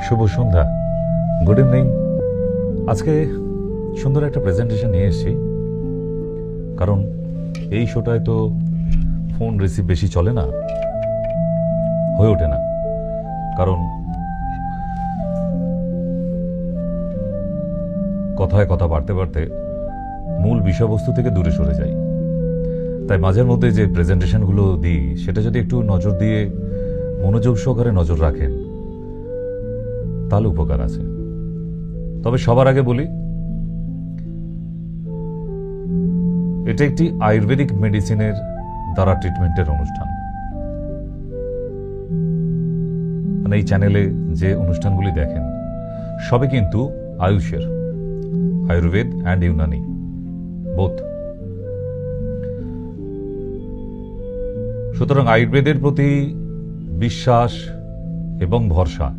শুভ সন্ধ্যা, good evening. আজকে সুন্দর একটা প্রেজেন্টেশন নিয়ে এসেছি, কারণ এই শোটায় তো ফোন রিসিভ বেশি চলে না, হয়ে ওঠে না, কারণ কথায় কথা বাড়তে বাড়তে মূল বিষয়বস্তু থেকে দূরে সরে যায়। তাই মাঝের মধ্যে যে প্রেজেন্টেশনগুলো দিই সেটা যদি একটু নজর দিয়ে মনোযোগ সহকারে নজর রাখেন তাহলে উপকার আছে। তবে সবার আগে বলি, এটা একটি আয়ুর্বেদিক মেডিসিনের দ্বারা ট্রিটমেন্টের অনুষ্ঠান। মানে এই চ্যানেলে যে অনুষ্ঠানগুলি দেখেন সবই কিন্তু আয়ুষের, আয়ুর্বেদ অ্যান্ড ইউনানি বোথ। সুতরাং আয়ুর্বেদের প্রতি বিশ্বাস এবং ভরসা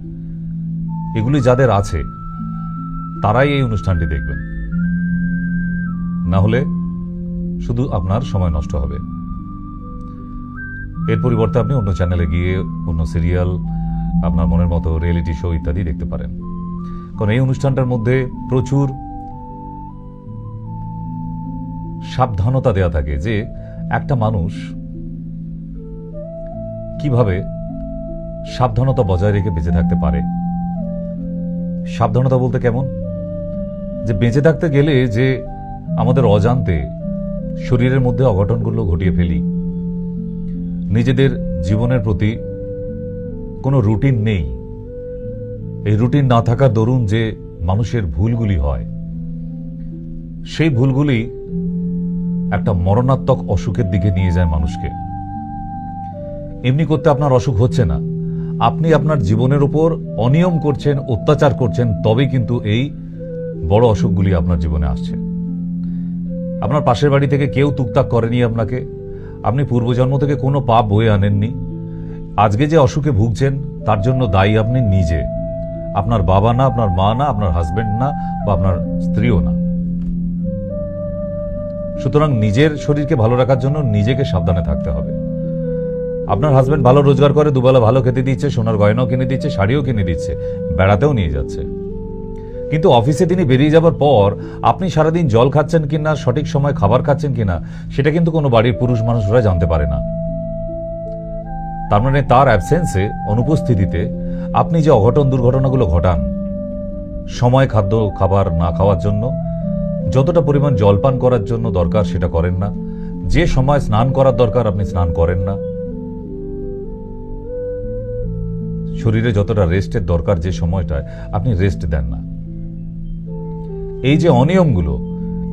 এগুলি যাদের আছে তারাই এই অনুষ্ঠানটি দেখবেন, না হলে শুধু আপনার সময় নষ্ট হবে। এর পরিবর্তে আপনি অন্য চ্যানেলে গিয়ে অন্য সিরিয়াল, আপনার মনের মতো রিয়েলিটি শো ইত্যাদি দেখতে পারেন। কারণ এই অনুষ্ঠানটার মধ্যে প্রচুর সাবধানতা দেয়া থাকে যে একটা মানুষ কিভাবে সাবধানতা বজায় রেখে বেঁচে থাকতে পারে। সাবধানতা বলতে কেমন, যে বেঁচে থাকতে গেলে যে আমাদের অজান্তে শরীরের মধ্যে অঘটনগুলো ঘটিয়ে ফেলি, নিজেদের জীবনের প্রতি কোনো রুটিন নেই, এই রুটিন না থাকার দরুন যে মানুষের ভুলগুলি হয়, সেই ভুলগুলি একটা মরণাত্মক অসুখের দিকে নিয়ে যায় মানুষকে। এমনি করতে আপনার অসুখ হচ্ছে না, আপনি আপনার জীবনের উপর অনিয়ম করছেন, অত্যাচার করছেন, তবেই কিন্তু এই বড় অসুখগুলি আপনার জীবনে আসছে। আপনার পাশের বাড়ি থেকে কেউ তুকতাক করেনি আপনাকে, আপনি পূর্বজন্ম থেকে কোনো পাপ বয়ে আনেননি। আজকে যে অসুখে ভুগছেন তার জন্য দায়ী আপনি নিজে, আপনার বাবা না, আপনার মা না, আপনার হাজবেন্ড না, বা আপনার স্ত্রীও না। সুতরাং নিজের শরীরকে ভালো রাখার জন্য নিজেকে সাবধানে থাকতে হবে। আপনার হাজবেন্ড ভালো রোজগার করে, দুবেলা ভালো খেতে দিচ্ছে, সোনার গয়নাও কিনে দিচ্ছে, শাড়িও কিনে দিচ্ছে, বেড়াতেও নিয়ে যাচ্ছে, কিন্তু অফিসে তিনি বেরিয়ে যাবার পর আপনি সারাদিন জল খাচ্ছেন কিনা, সঠিক সময় খাবার খাচ্ছেন কিনা, সেটা কিন্তু কোনো বাড়ির পুরুষ মানুষরা জানতে পারে না। তার মানে তার অ্যাবসেন্সে, অনুপস্থিতিতে আপনি যে অঘটন দুর্ঘটনাগুলো ঘটান, সময় খাদ্য খাবার না খাওয়ার জন্য, যতটা পরিমাণ জলপান করার জন্য দরকার সেটা করেন না, যে সময় স্নান করার দরকার আপনি স্নান করেন না, শরীরে যতটা রেস্টের দরকার যে সময়টায় আপনি রেস্ট দেন না। এই যে অনিয়মগুলো,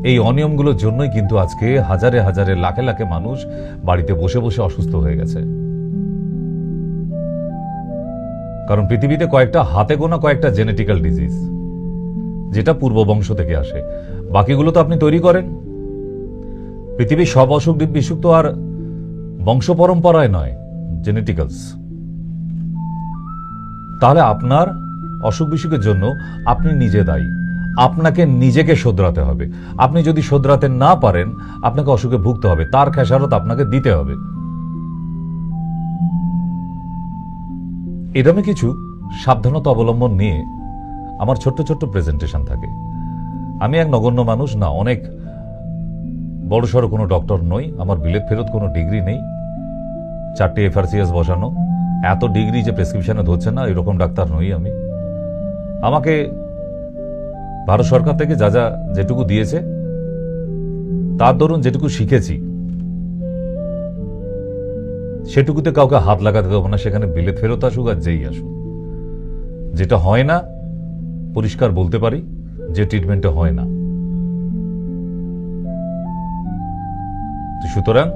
এই অনিয়মগুলোর জন্যই কিন্তু আজকে হাজারে হাজারে লাখে লাখে মানুষ বাড়িতে বসে বসে অসুস্থ হয়ে গেছে। কারণ পৃথিবীতে হাতে গোনা কয়েকটা জেনেটিক্যাল ডিজিজ যেটা পূর্ব বংশ থেকে আসে, বাকিগুলো তো আপনি তৈরি করেন। পৃথিবীর সব অসুখ বিসুখ তো আর বংশ পরম্পরায় নয়, জেনেটিক্যালস। তাহলে আপনার অসুখ বিসুখের জন্য আপনি নিজে দায়ী, আপনাকে নিজেকে শোধরাতে হবে। আপনি যদি শোধরাতে না পারেন আপনাকে অসুখে ভুগতে হবে, তার খেসারত আপনাকে দিতে হবে। এরকমই কিছু সাবধানতা অবলম্বন নিয়ে আমার ছোট্ট ছোট্ট প্রেজেন্টেশন থাকে। আমি এক নগণ্য মানুষ না, অনেক বড়সড় কোনো ডক্টর নই, আমার বিলেত ফেরত কোনো ডিগ্রি নেই, 4টে FRCS বসানো, এত ডিগ্রি যে প্রেসক্রিপশনে ধরছে না এরকম ডাক্তার নই আমি। আমাকে ভারত সরকার থেকে যা যা যেটুকু দিয়েছে তার দরুন যেটুকু শিখেছি সেটুকুতে কাউকে হাত লাগাতে দেবো না, সেখানে বিলেত ফেরত আসুক আর যেই আসুক। যেটা হয় না পরিষ্কার বলতে পারি, যে ট্রিটমেন্টে হয় না। সুতরাং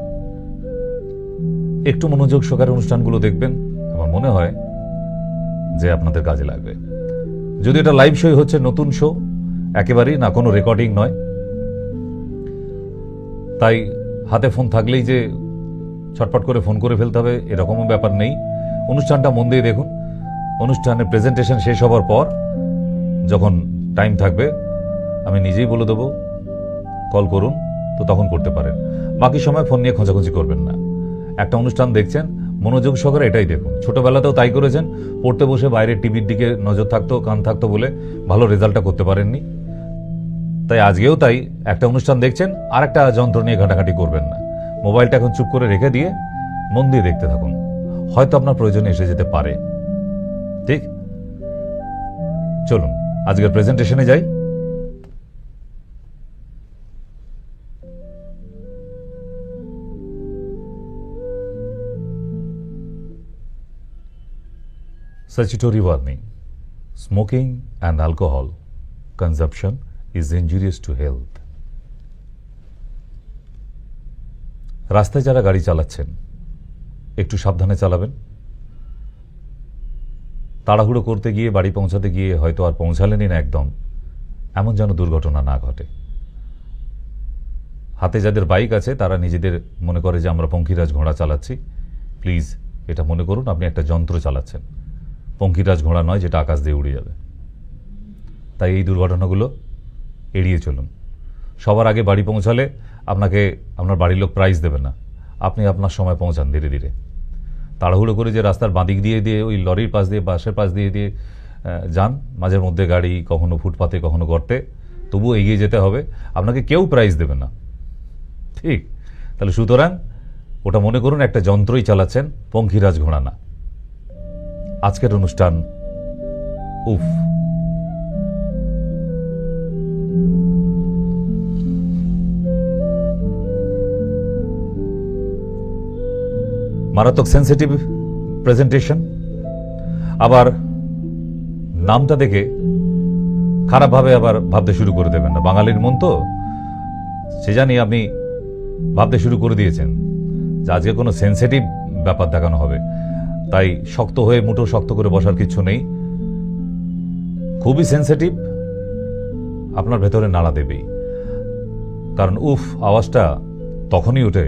একটু মনোযোগ সহকারে অনুষ্ঠানগুলো দেখবেন, আমার মনে হয় যে আপনাদের কাজে লাগবে। যদি এটা লাইভ শো হচ্ছে, নতুন শো একেবারেই না, কোনো রেকর্ডিং নয়, তাই হাতে ফোন থাকলেই যে ছটপট করে ফোন করে ফেলতে হবে এরকমও ব্যাপার নেই। অনুষ্ঠানটা মন দিয়ে দেখুন। অনুষ্ঠানের প্রেজেন্টেশন শেষ হবার পর যখন টাইম থাকবে আমি নিজেই বলে দেবো কল করুন, তো তখন করতে পারেন। বাকি সময় ফোন নিয়ে খোঁজাখুঁজি করবেন না। একটা অনুষ্ঠান দেখছেন, মনোযোগ সহকারে এটাই দেখুন। ছোটবেলাতেও তাই করেছেন, পড়তে বসে বাইরে টিভির দিকে নজর থাকতো, কান থাকতো বলে ভালো রেজাল্টটা করতে পারেননি। তাই আজকেও তাই একটা অনুষ্ঠান দেখছেন আর একটা যন্ত্র নিয়ে ঘাটাঘাটি করবেন না। মোবাইলটা এখন চুপ করে রেখে দিয়ে মন দিয়ে দেখতে থাকুন, হয়তো আপনার প্রয়োজনে এসে যেতে পারে। ঠিক, চলুন আজকের প্রেজেন্টেশনে যাই। Statutory warning: smoking and alcohol consumption is injurious to health. রাস্তায় যারা গাড়ি চালাচ্ছেন একটু সাবধানে চালাবেন। তাড়াহুড়ো করতে গিয়ে বাড়ি পৌঁছাতে গিয়ে হয়তো আর পৌঁছালেনই না একদম, এমন যেন দুর্ঘটনা না ঘটে। হাতে যাদের বাইক আছে তারা নিজেদের মনে করে যে আমরা পঙ্খিরাজ ঘোড়া চালাচ্ছি। প্লিজ এটা মনে করুন আপনি একটা যন্ত্র চালাচ্ছেন, পঙ্খিরাজ ঘোড়া নয় যেটা আকাশ দিয়ে উড়ে যাবে। তাই এই দুর্ঘটনাগুলো এড়িয়ে চলুন। সবার আগে বাড়ি পৌঁছালে আপনাকে আপনার বাড়ির লোক প্রাইজ দেবে না, আপনি আপনার সময় পৌঁছান ধীরে ধীরে। তাড়াহুড়ো করে যে রাস্তার বাঁদিক দিয়ে দিয়ে ওই লরির পাশ দিয়ে বাসের পাশ দিয়ে দিয়ে যান, মাঝের মধ্যে গাড়ি কখনো ফুটপাতে কখনো গর্তে, তবুও এগিয়ে যেতে হবে, আপনাকে কেউ প্রাইজ দেবে না। ঠিক, তাহলে সুতরাং ওটা মনে করুন একটা যন্ত্রই চালাচ্ছেন, পঙ্খিরাজ ঘোড়া না। আজকের অনুষ্ঠান উফ। মারাত্মক সেন্সিটিভ প্রেজেন্টেশন। আবার নামটা দেখে খারাপভাবে আবার ভাবতে শুরু করে দেবেন না। বাঙালির মন তো, সে জানি আপনি ভাবতে শুরু করে দিয়েছেন যে আজকে কোনো সেন্সিটিভ ব্যাপার দেখানো হবে, তাই শক্ত হয়ে মুঠো শক্ত করে বসার কিছু নেই। খুবই সেন্সিটিভ, আপনার ভেতরে নাড়া দেবেই। কারণ উফ আওয়াজটা তখনই ওঠে,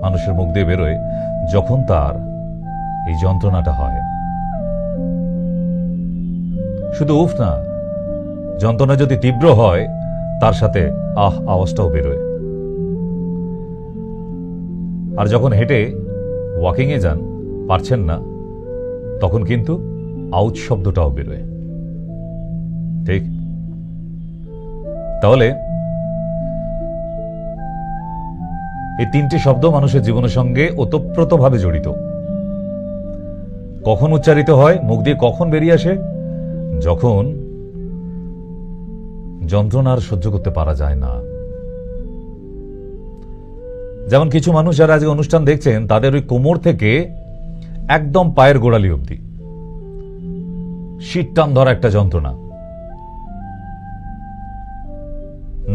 মানুষের মুখ দিয়ে বেরোয় যখন তার এই যন্ত্রণাটা হয়। শুধু উফ না, যন্ত্রণা যদি তীব্র হয় তার সাথে আহ আওয়াজটাও বেরোয়। আর যখন হেঁটে ওয়াকিংয়ে যান, পারছেন না, তখন কিন্তু আউচ শব্দটাও বেরোয়। ঠিক, তাহলে এই তিনটি শব্দ মানুষের জীবনের সঙ্গে ওতপ্রোতভাবে জড়িত। কখন উচ্চারিত হয়, মুখ দিয়ে কখন বেরিয়ে আসে? যখন যন্ত্রণা আর সহ্য করতে পারা যায় না। যেমন কিছু মানুষ যারা আজকে অনুষ্ঠান দেখছেন, তাদের ওই কোমর থেকে একদম পায়ের গোড়ালি অবধি শীত টান ধরা একটা যন্ত্রণা।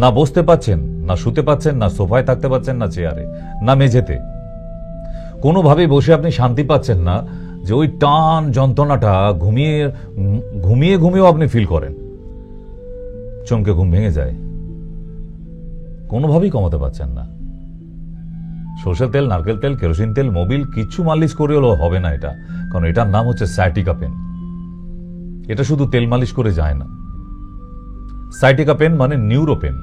না বসতে পাচ্ছেন, না শুতে পাচ্ছেন, না সোফায় থাকতে পাচ্ছেন, না চেয়ারে, না মেঝেতে। কোনোভাবেই বসে আপনি শান্তি পাচ্ছেন না, যে ওই টান যন্ত্রণাটা ঘুমিয়ে ঘুমিয়ে ঘুমিয়েও আপনি ফিল করেন, চমকে ঘুম ভেঙে যায়। কোনোভাবেই কমাতে পাচ্ছেন না। সরষের তেল, নারকেল তেল, কেরোসিন তেল, মোবিল কিছু মালিশ করে হলেও হবে না এটা, কারণ এটার নাম হচ্ছে সায়াটিকা পেন। এটা শুধু তেল মালিশ করে যায় না। সায়াটিকা পেন মানে নিউরোপেন।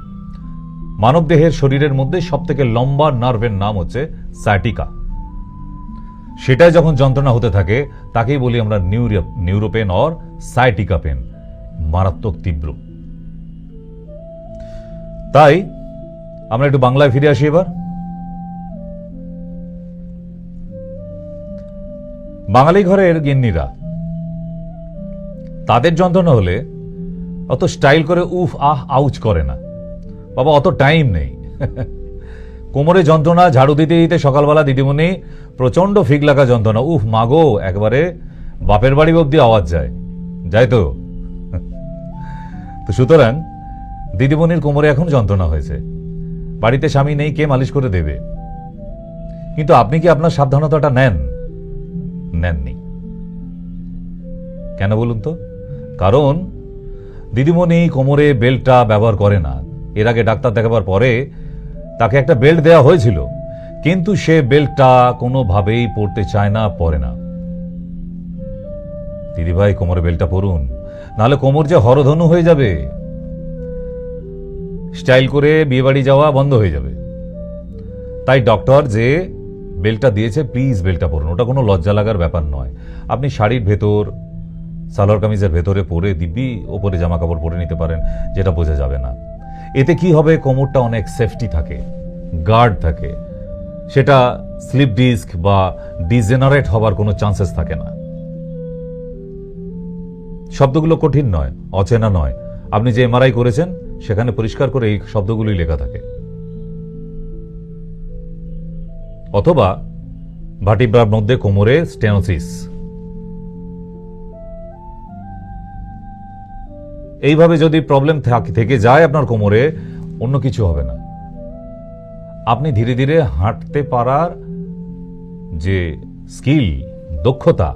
মানব দেহের শরীরের মধ্যে সব থেকে লম্বা নার্ভের নাম হচ্ছে সায়াটিকা। সেটাই যখন যন্ত্রণা হতে থাকে তাকেই বলি আমরা নিউরোপেন অর সায়াটিকা পেন, মারাত্মক তীব্র। তাই আমরা একটু বাংলায় ফিরে আসি এবার। বাঙালি ঘরের গিন্নিরা, তাদের যন্ত্রণা হলে অত স্টাইল করে উফ আহ আউচ করে না, বাবা অত টাইম নেই। কোমরে যন্ত্রণা, ঝাড়ু দিতে দিতে সকালবেলা দিদিমণি প্রচন্ড ফিক লাগা যন্ত্রণা, উফ মাগো, একবারে বাপের বাড়ি অব্দি আওয়াজ যায়, যায় তো। তো সুতরাং দিদিমণির কোমরে এখন যন্ত্রণা হয়েছে, বাড়িতে স্বামী নেই, কে মালিশ করে দেবে? কিন্তু আপনি কি আপনার সাবধানতাটা নেননি? কেন বলুন তো? কারণ দিদিমণি কোমরে বেল্টটা ব্যবহার করে না। এর আগে ডাক্তার দেখাবার পরে তাকে একটা বেল্ট দেওয়া হয়েছিল, কিন্তু সে বেল্টটা কোনোভাবেই পরতে চায় না, পরে না। দিদিভাই কোমরে বেল্টটা পরুন, নাহলে কোমর যে হরধনু হয়ে যাবে, স্টাইল করে বিয়ে বাড়ি যাওয়া বন্ধ হয়ে যাবে। তাই ডক্টর যে বেল্টটা দিয়েছে, প্লিজ বেল্টটা পরুন। ওটা কোনো লজ্জা লাগার ব্যাপার নয়। আপনি শাড়ির ভেতর, সালোয়ার কামিজের ভেতরে পরে দিব্যি ওপরে জামা কাপড় পরে নিতে পারেন, যেটা বোঝা যাবে না। এতে কি হবে, কোমরটা অনেক সেফটি থাকে, গার্ড থাকে, সেটা স্লিপ ডিস্ক বা ডিজেনারেট হবার কোনো চান্সেস থাকে না। শব্দগুলো কঠিন নয়, অচেনা নয়। আপনি যে এমআরআই করেছেন সেখানে পরিষ্কার করে এই শব্দগুলোই লেখা থাকে। অথবা ভার্টিব্রার মধ্যে কোমরে স্টেনোসিস, এইভাবে যদি প্রবলেম থেকে যায় আপনার কোমরে, অন্য কিছু হবে না। আপনি ধীরে ধীরে হাঁটতে পারার যে স্কিল, দক্ষতা,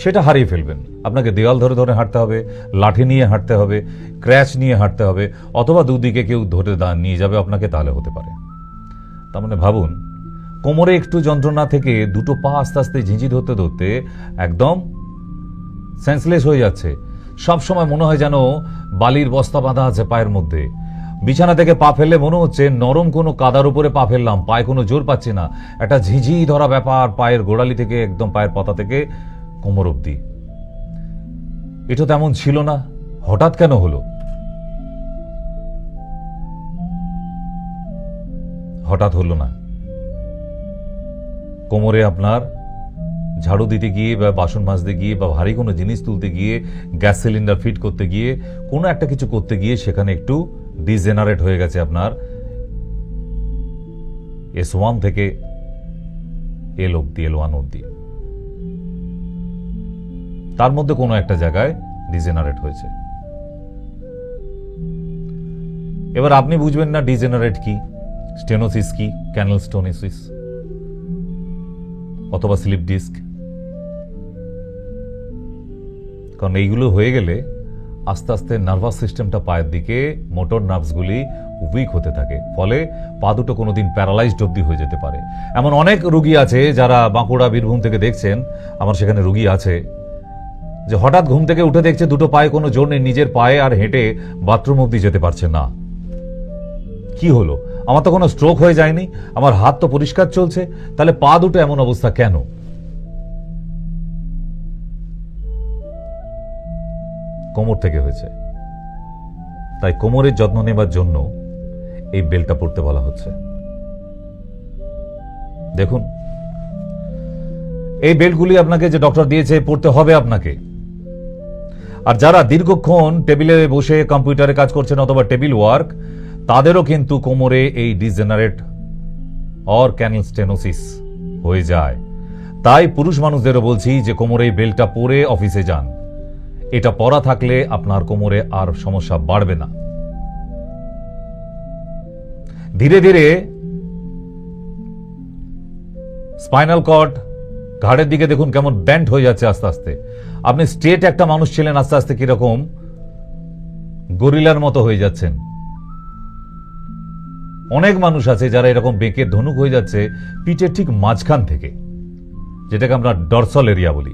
সেটা হারিয়ে ফেলবেন। আপনাকে দেওয়াল ধরে ধরে হাঁটতে হবে, লাঠি নিয়ে হাঁটতে হবে, ক্র্যাচ নিয়ে হাঁটতে হবে, অথবা দুদিকে কেউ ধরে নিয়ে যাবে আপনাকে, তাহলে হতে পারে। তার মানে ভাবুন, কোমরে একটু যন্ত্রণা থেকে দুটো পা আস্তে আস্তে ঝিঁঝি ধরতে ধরতে একদম সেন্সলেস হয়ে যাচ্ছে। সব সময় মনে হয় যেন বালির বস্তা বাঁধা আছে পায়ের মধ্যে। বিছানা থেকে পা ফেললে মনে হচ্ছে নরম কোনো কাদার উপরে পা ফেললাম, পায়ে কোনো জোর পাচ্ছি না। একটা ঝিঝি ধরা ব্যাপার পায়ের গোড়ালি থেকে একদম পায়ের পাতা থেকে কোমর অবধি। এটা তেমন ছিল না, হঠাৎ কেন হলো? হঠাৎ হলো না। কোমরে আপনার ঝাড়ু দিতে গিয়ে বা বাসন মাজতে গিয়ে বা ভারী কোনো জিনিস তুলতে গিয়ে, গ্যাস সিলিন্ডার ফিট করতে গিয়ে, কোনো একটা কিছু করতে গিয়ে সেখানে একটু ডিজেনারেট হয়ে গেছে আপনার S1 থেকে L অব্দি, L1 অব্দি। তার মধ্যে কোনো একটা জায়গায় ডিজেনারেট হয়েছে। এবার আপনি বুঝবেন না ডিজেনারেট কি, স্টেনোসিস কি, ক্যানাল স্টোনোসিস অথবা স্লিপ ডিস্ক। কারণ এইগুলো হয়ে গেলে আস্তে আস্তে নার্ভাস সিস্টেমটা পায়ের দিকে, মোটর নার্ভসগুলি উইক হতে থাকে, ফলে পা দুটো কোনোদিন প্যারালাইজড অব্দি হয়ে যেতে পারে। এমন অনেক রুগী আছে যারা বাঁকুড়া, বীরভূম থেকে দেখছেন, আমার সেখানে রুগী আছে, যে হঠাৎ ঘুম থেকে উঠে দেখছে দুটো পায়ে কোনো জোর নেই, নিজের পায়ে আর হেঁটে বাথরুম অব্দি যেতে পারছে না। কি হলো? আমার তো কোনো স্ট্রোক হয়ে যায়নি, আমার হাত তো পরিষ্কার চলছে, তাহলে পা দুটো এমন অবস্থা কেন? কোমর থেকে হয়েছে। তাই কোমরের যত্ন নেবার জন্য এই বেল্টটা পরতে বলা হচ্ছে। দেখুন, এই বেল্টগুলি আপনাকে যে ডক্টর দিয়েছে পড়তে হবে আপনাকে। আর যারা দীর্ঘক্ষণ টেবিলে বসে কম্পিউটারে কাজ করছেন অথবা টেবিল ওয়ার্ক, তাদেরও কিন্তু কোমরে এই ডিজেনারেট অর ক্যানাল স্টেনোসিস হয়ে যায়। তাই পুরুষ মানুষদেরও বলছি যে কোমরে এই বেল্টটা পরে অফিসে যান। এটা পরা থাকলে আপনার কোমরে আর সমস্যা বাড়বে না। ধীরে ধীরে স্পাইনাল কর্ড, ঘাড়ের দিকে দেখুন কেমন ব্যান্ড হয়ে যাচ্ছে আস্তে আস্তে। আপনি স্ট্রেট একটা মানুষ ছিলেন, আস্তে আস্তে কিরকম গরিলার মতো হয়ে যাচ্ছেন। অনেক মানুষ আছে যারা এরকম বেঁকে ধনুক হয়ে যাচ্ছে পিঠের ঠিক মাঝখান থেকে, যেটাকে আমরা ডরসাল এরিয়া বলি।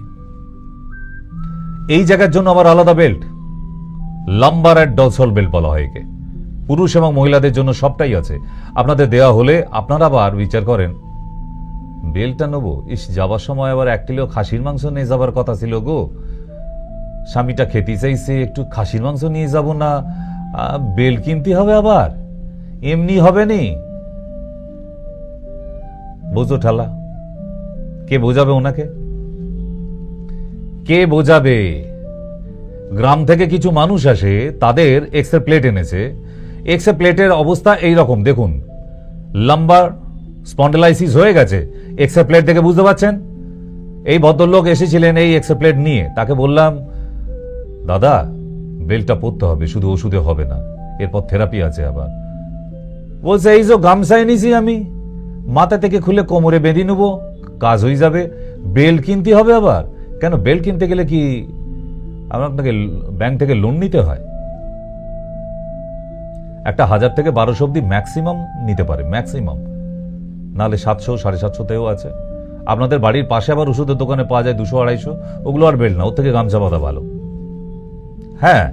এই জায়গার জন্য আবার আলাদা belt, lumber and dorsal belt বলা হয় একে। পুরুষ এবং মহিলাদের জন্য সবটাই আছে। আপনাদের দেওয়া হলে আপনারা আবার বিচার করেন, বেল্টটা নেবো, যাবার সময় আবার 1 কিলো খাসির মাংস নিয়ে যাবার কথা ছিল গো, স্বামীটা খেতে চাইছে, একটু খাসির মাংস নিয়ে যাব না, বেল্ট কিনতে হবে, আবার এমনি হবে নি। বোঝো ঠালা, কে বোঝাবে ওনাকে? কে বোঝাবে? গ্রাম থেকে কিছু মানুষ আসে, তাদের এক্সরে প্লেট এনেছে। এক্সরে প্লেটের অবস্থা এই রকম দেখুন, লাম্বার স্পন্ডেলাইসিস হয়ে গেছে। এক্সরে প্লেট দেখে বুঝতে পারছেন? এই ভদ্রলোক এসেছিলেন এই এক্সরে প্লেট নিয়ে। তাকে বললাম, দাদা বেল্টটা পরতে হবে, শুধু ওষুধে হবে না, এরপর থেরাপি আছে আবার। বলছে, এই যে গামছা এনেছি আমি, মাথা থেকে খুলে কোমরে বেঁধে নেবো, কাজ হয়ে যাবে। বেল্ট কিনতে হবে আবার? কেন, বেল্ট কিনতে গেলে কি আপনাকে ব্যাংক থেকে লোন নিতে হয়? একটা 1000 থেকে 1200 অব্দি ম্যাক্সিমাম নিতে পারে, ম্যাক্সিমাম, নাহলে 700 750তেও আছে। আপনাদের বাড়ির পাশে আবার ওষুধের দোকানে পাওয়া যায় 200 250, ওগুলো আর বেল্ট না, ওর থেকে গামছা বাঁধা ভালো। হ্যাঁ,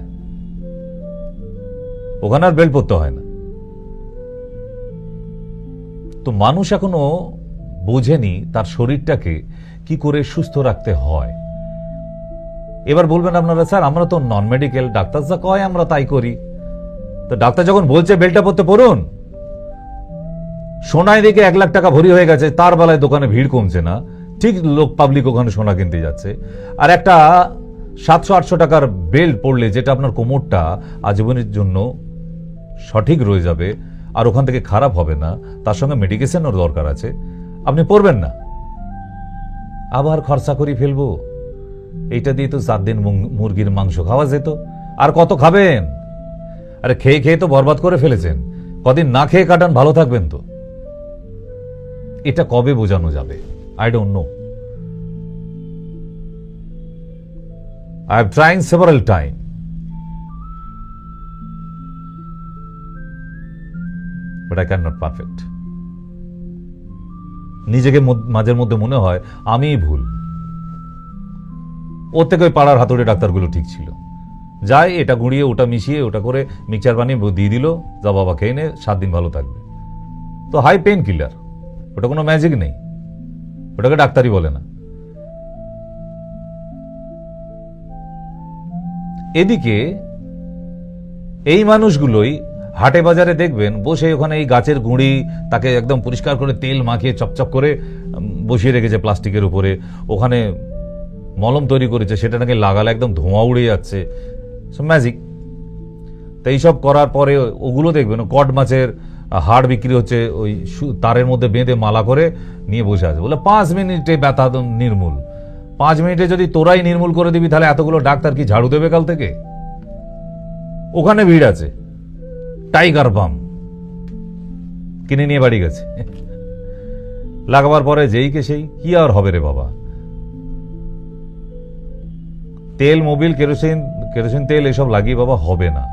ওখানে আর বেল্ট পরতে হয় না। তো মানুষ এখনো বোঝেনি তার শরীরটাকে কি করে সুস্থ রাখতে হয়। এবার বলবেন আপনারা, স্যার আমরা তো নন মেডিকেল, ডাক্তার যা কয় আমরা তাই করি। তো ডাক্তার যখন বলছে বেলটা পড়তে পড়ুন, সোনায় দিকে 1 লাখ টাকা ভরি হয়ে গেছে, তার বেলায় দোকানে ভিড় কমছে না, ঠিক লোক পাবলিক ওখানে সোনা কিনতে যাচ্ছে। আর একটা 700-800 টাকার বেল্ট পড়লে যেটা আপনার কোমরটা আজীবনের জন্য সঠিক রয়ে যাবে আর ওখান থেকে খারাপ হবে না, তার সঙ্গে মেডিকেশনের দরকার আছে, আপনি পড়বেন না। আবার খরচা করে ফেলবো, এইটা দিয়ে তো 4 দিন মুরগির মাংস খাওয়া যেত। আর কত খাবেন? আরে খেয়ে খেয়ে তো বরবাদ করে ফেলেছেন, কদিন না খেয়ে কাটান, ভালো থাকবেন তো। এটা কবে বোঝানো যাবে? I don't know. I have tried several times. But I cannot perfect. নিজেকে মাঝের মধ্যে মনে হয় আমিই ভুল। ওর থেকে ওই পাড়ার হাতুড়ে ডাক্তারগুলো ঠিক ছিল। যায় এটা গুঁড়িয়ে ওটা মিশিয়ে ওটা করে মিক্সচার বানিয়ে দিয়ে দিল, যা বাবা খেয়ে নে, 7 দিন ভালো থাকবে। তো হাই পেইন কিলার, ওটা কোনো ম্যাজিক নেই, ওটাকে ডাক্তারই বলে না। এদিকে এই মানুষগুলোই হাটে বাজারে দেখবেন বসে ওখানে এই গাছের গুঁড়ি, তাকে একদম পরিষ্কার করে তেল মাখিয়ে চপচপ করে বসিয়ে রেখেছে প্লাস্টিকের উপরে, ওখানে মলম তৈরি করেছে, সেটা নাকি লাগালে একদম ধোঁয়া উড়ে যাচ্ছে, সব ম্যাজিক। তো এইসব করার পরে ওগুলো দেখবেন কড মাছের হাড় বিক্রি হচ্ছে, ওই তারের মধ্যে বেঁধে মালা করে নিয়ে বসে আছে, বলে 5 মিনিটে ব্যথা নির্মূল। 5 মিনিটে যদি তোরাই নির্মূল করে দিবি, তাহলে এতগুলো ডাক্তার কি ঝাড়ু দেবে কাল থেকে? ওখানে ভিড় আছে, টাইগার বাম কিনে নিয়ে বাড়ি গেছে, লাগাবার পরে যেই কে সেই, কি আর হবে রে বাবা। তেল, মোবিল, কেরোসিন তেল এসব লাগিয়ে বাবা হবে না।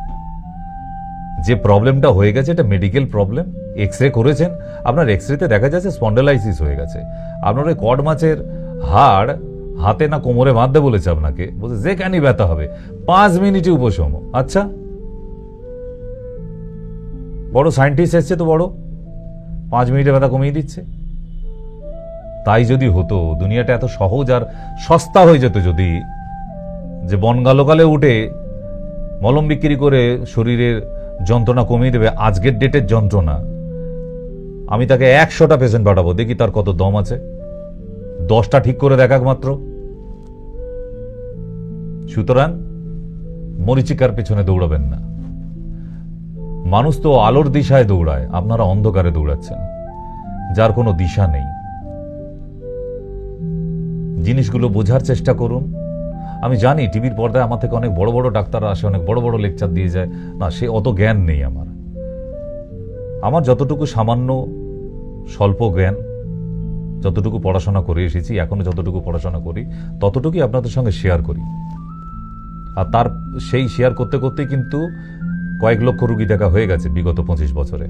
যে প্রবলেমটা হয়ে গেছে এটা মেডিকেল প্রবলেম। এক্সরে করেছেন, আপনার এক্সরেতে দেখা যাচ্ছে স্পন্ডেলাইসিস হয়ে গেছে। আপনার ওই কড মাছের হাড় হাতে না কোমরে বাঁধতে বলেছে আপনাকে, বলছে যেখানে ব্যথা হবে 5 মিনিটে উপশম। আচ্ছা, বড় সায়েন্টিস্ট এসছে তো, বড় 5 মিনিটে ব্যথা কমিয়ে দিচ্ছে। তাই যদি হতো, দুনিয়াটা এত সহজ আর সস্তা হয়ে যেত যদি, যে বনগালোকালে উঠে মলম বিক্রি করে শরীরের যন্ত্রণা কমিয়ে দেবে, আজকের ডেটের যন্ত্রণা, আমি তাকে 100টা পেশেন্ট পাঠাবো, দেখি তার কত দম আছে, 10টা ঠিক করে দেখাক মাত্র। সুতরাং মরিচিকার পেছনে দৌড়াবেন না। মানুষ তো আলোর দিশায় দৌড়ায়, আপনারা অন্ধকারে দৌড়াচ্ছেন, যার কোনো দিশা নেই। জিনিসগুলো বোঝার চেষ্টা করুন। আমি জানি টিভির পর্দায় আমার থেকে অনেক বড় বড় ডাক্তাররা আসে, অনেক বড় বড় লেকচার দিয়ে যায়, না সে অত জ্ঞান নেই আমার যতটুকু সামান্য স্বল্প জ্ঞান, যতটুকু পড়াশোনা করে এসেছি, এখনো যতটুকু পড়াশোনা করি ততটুকুই আপনাদের সঙ্গে শেয়ার করি। আর তার সেই শেয়ার করতে করতেই কিন্তু কয়েক লক্ষ রুগী দেখা হয়ে গেছে বিগত 25 বছরে।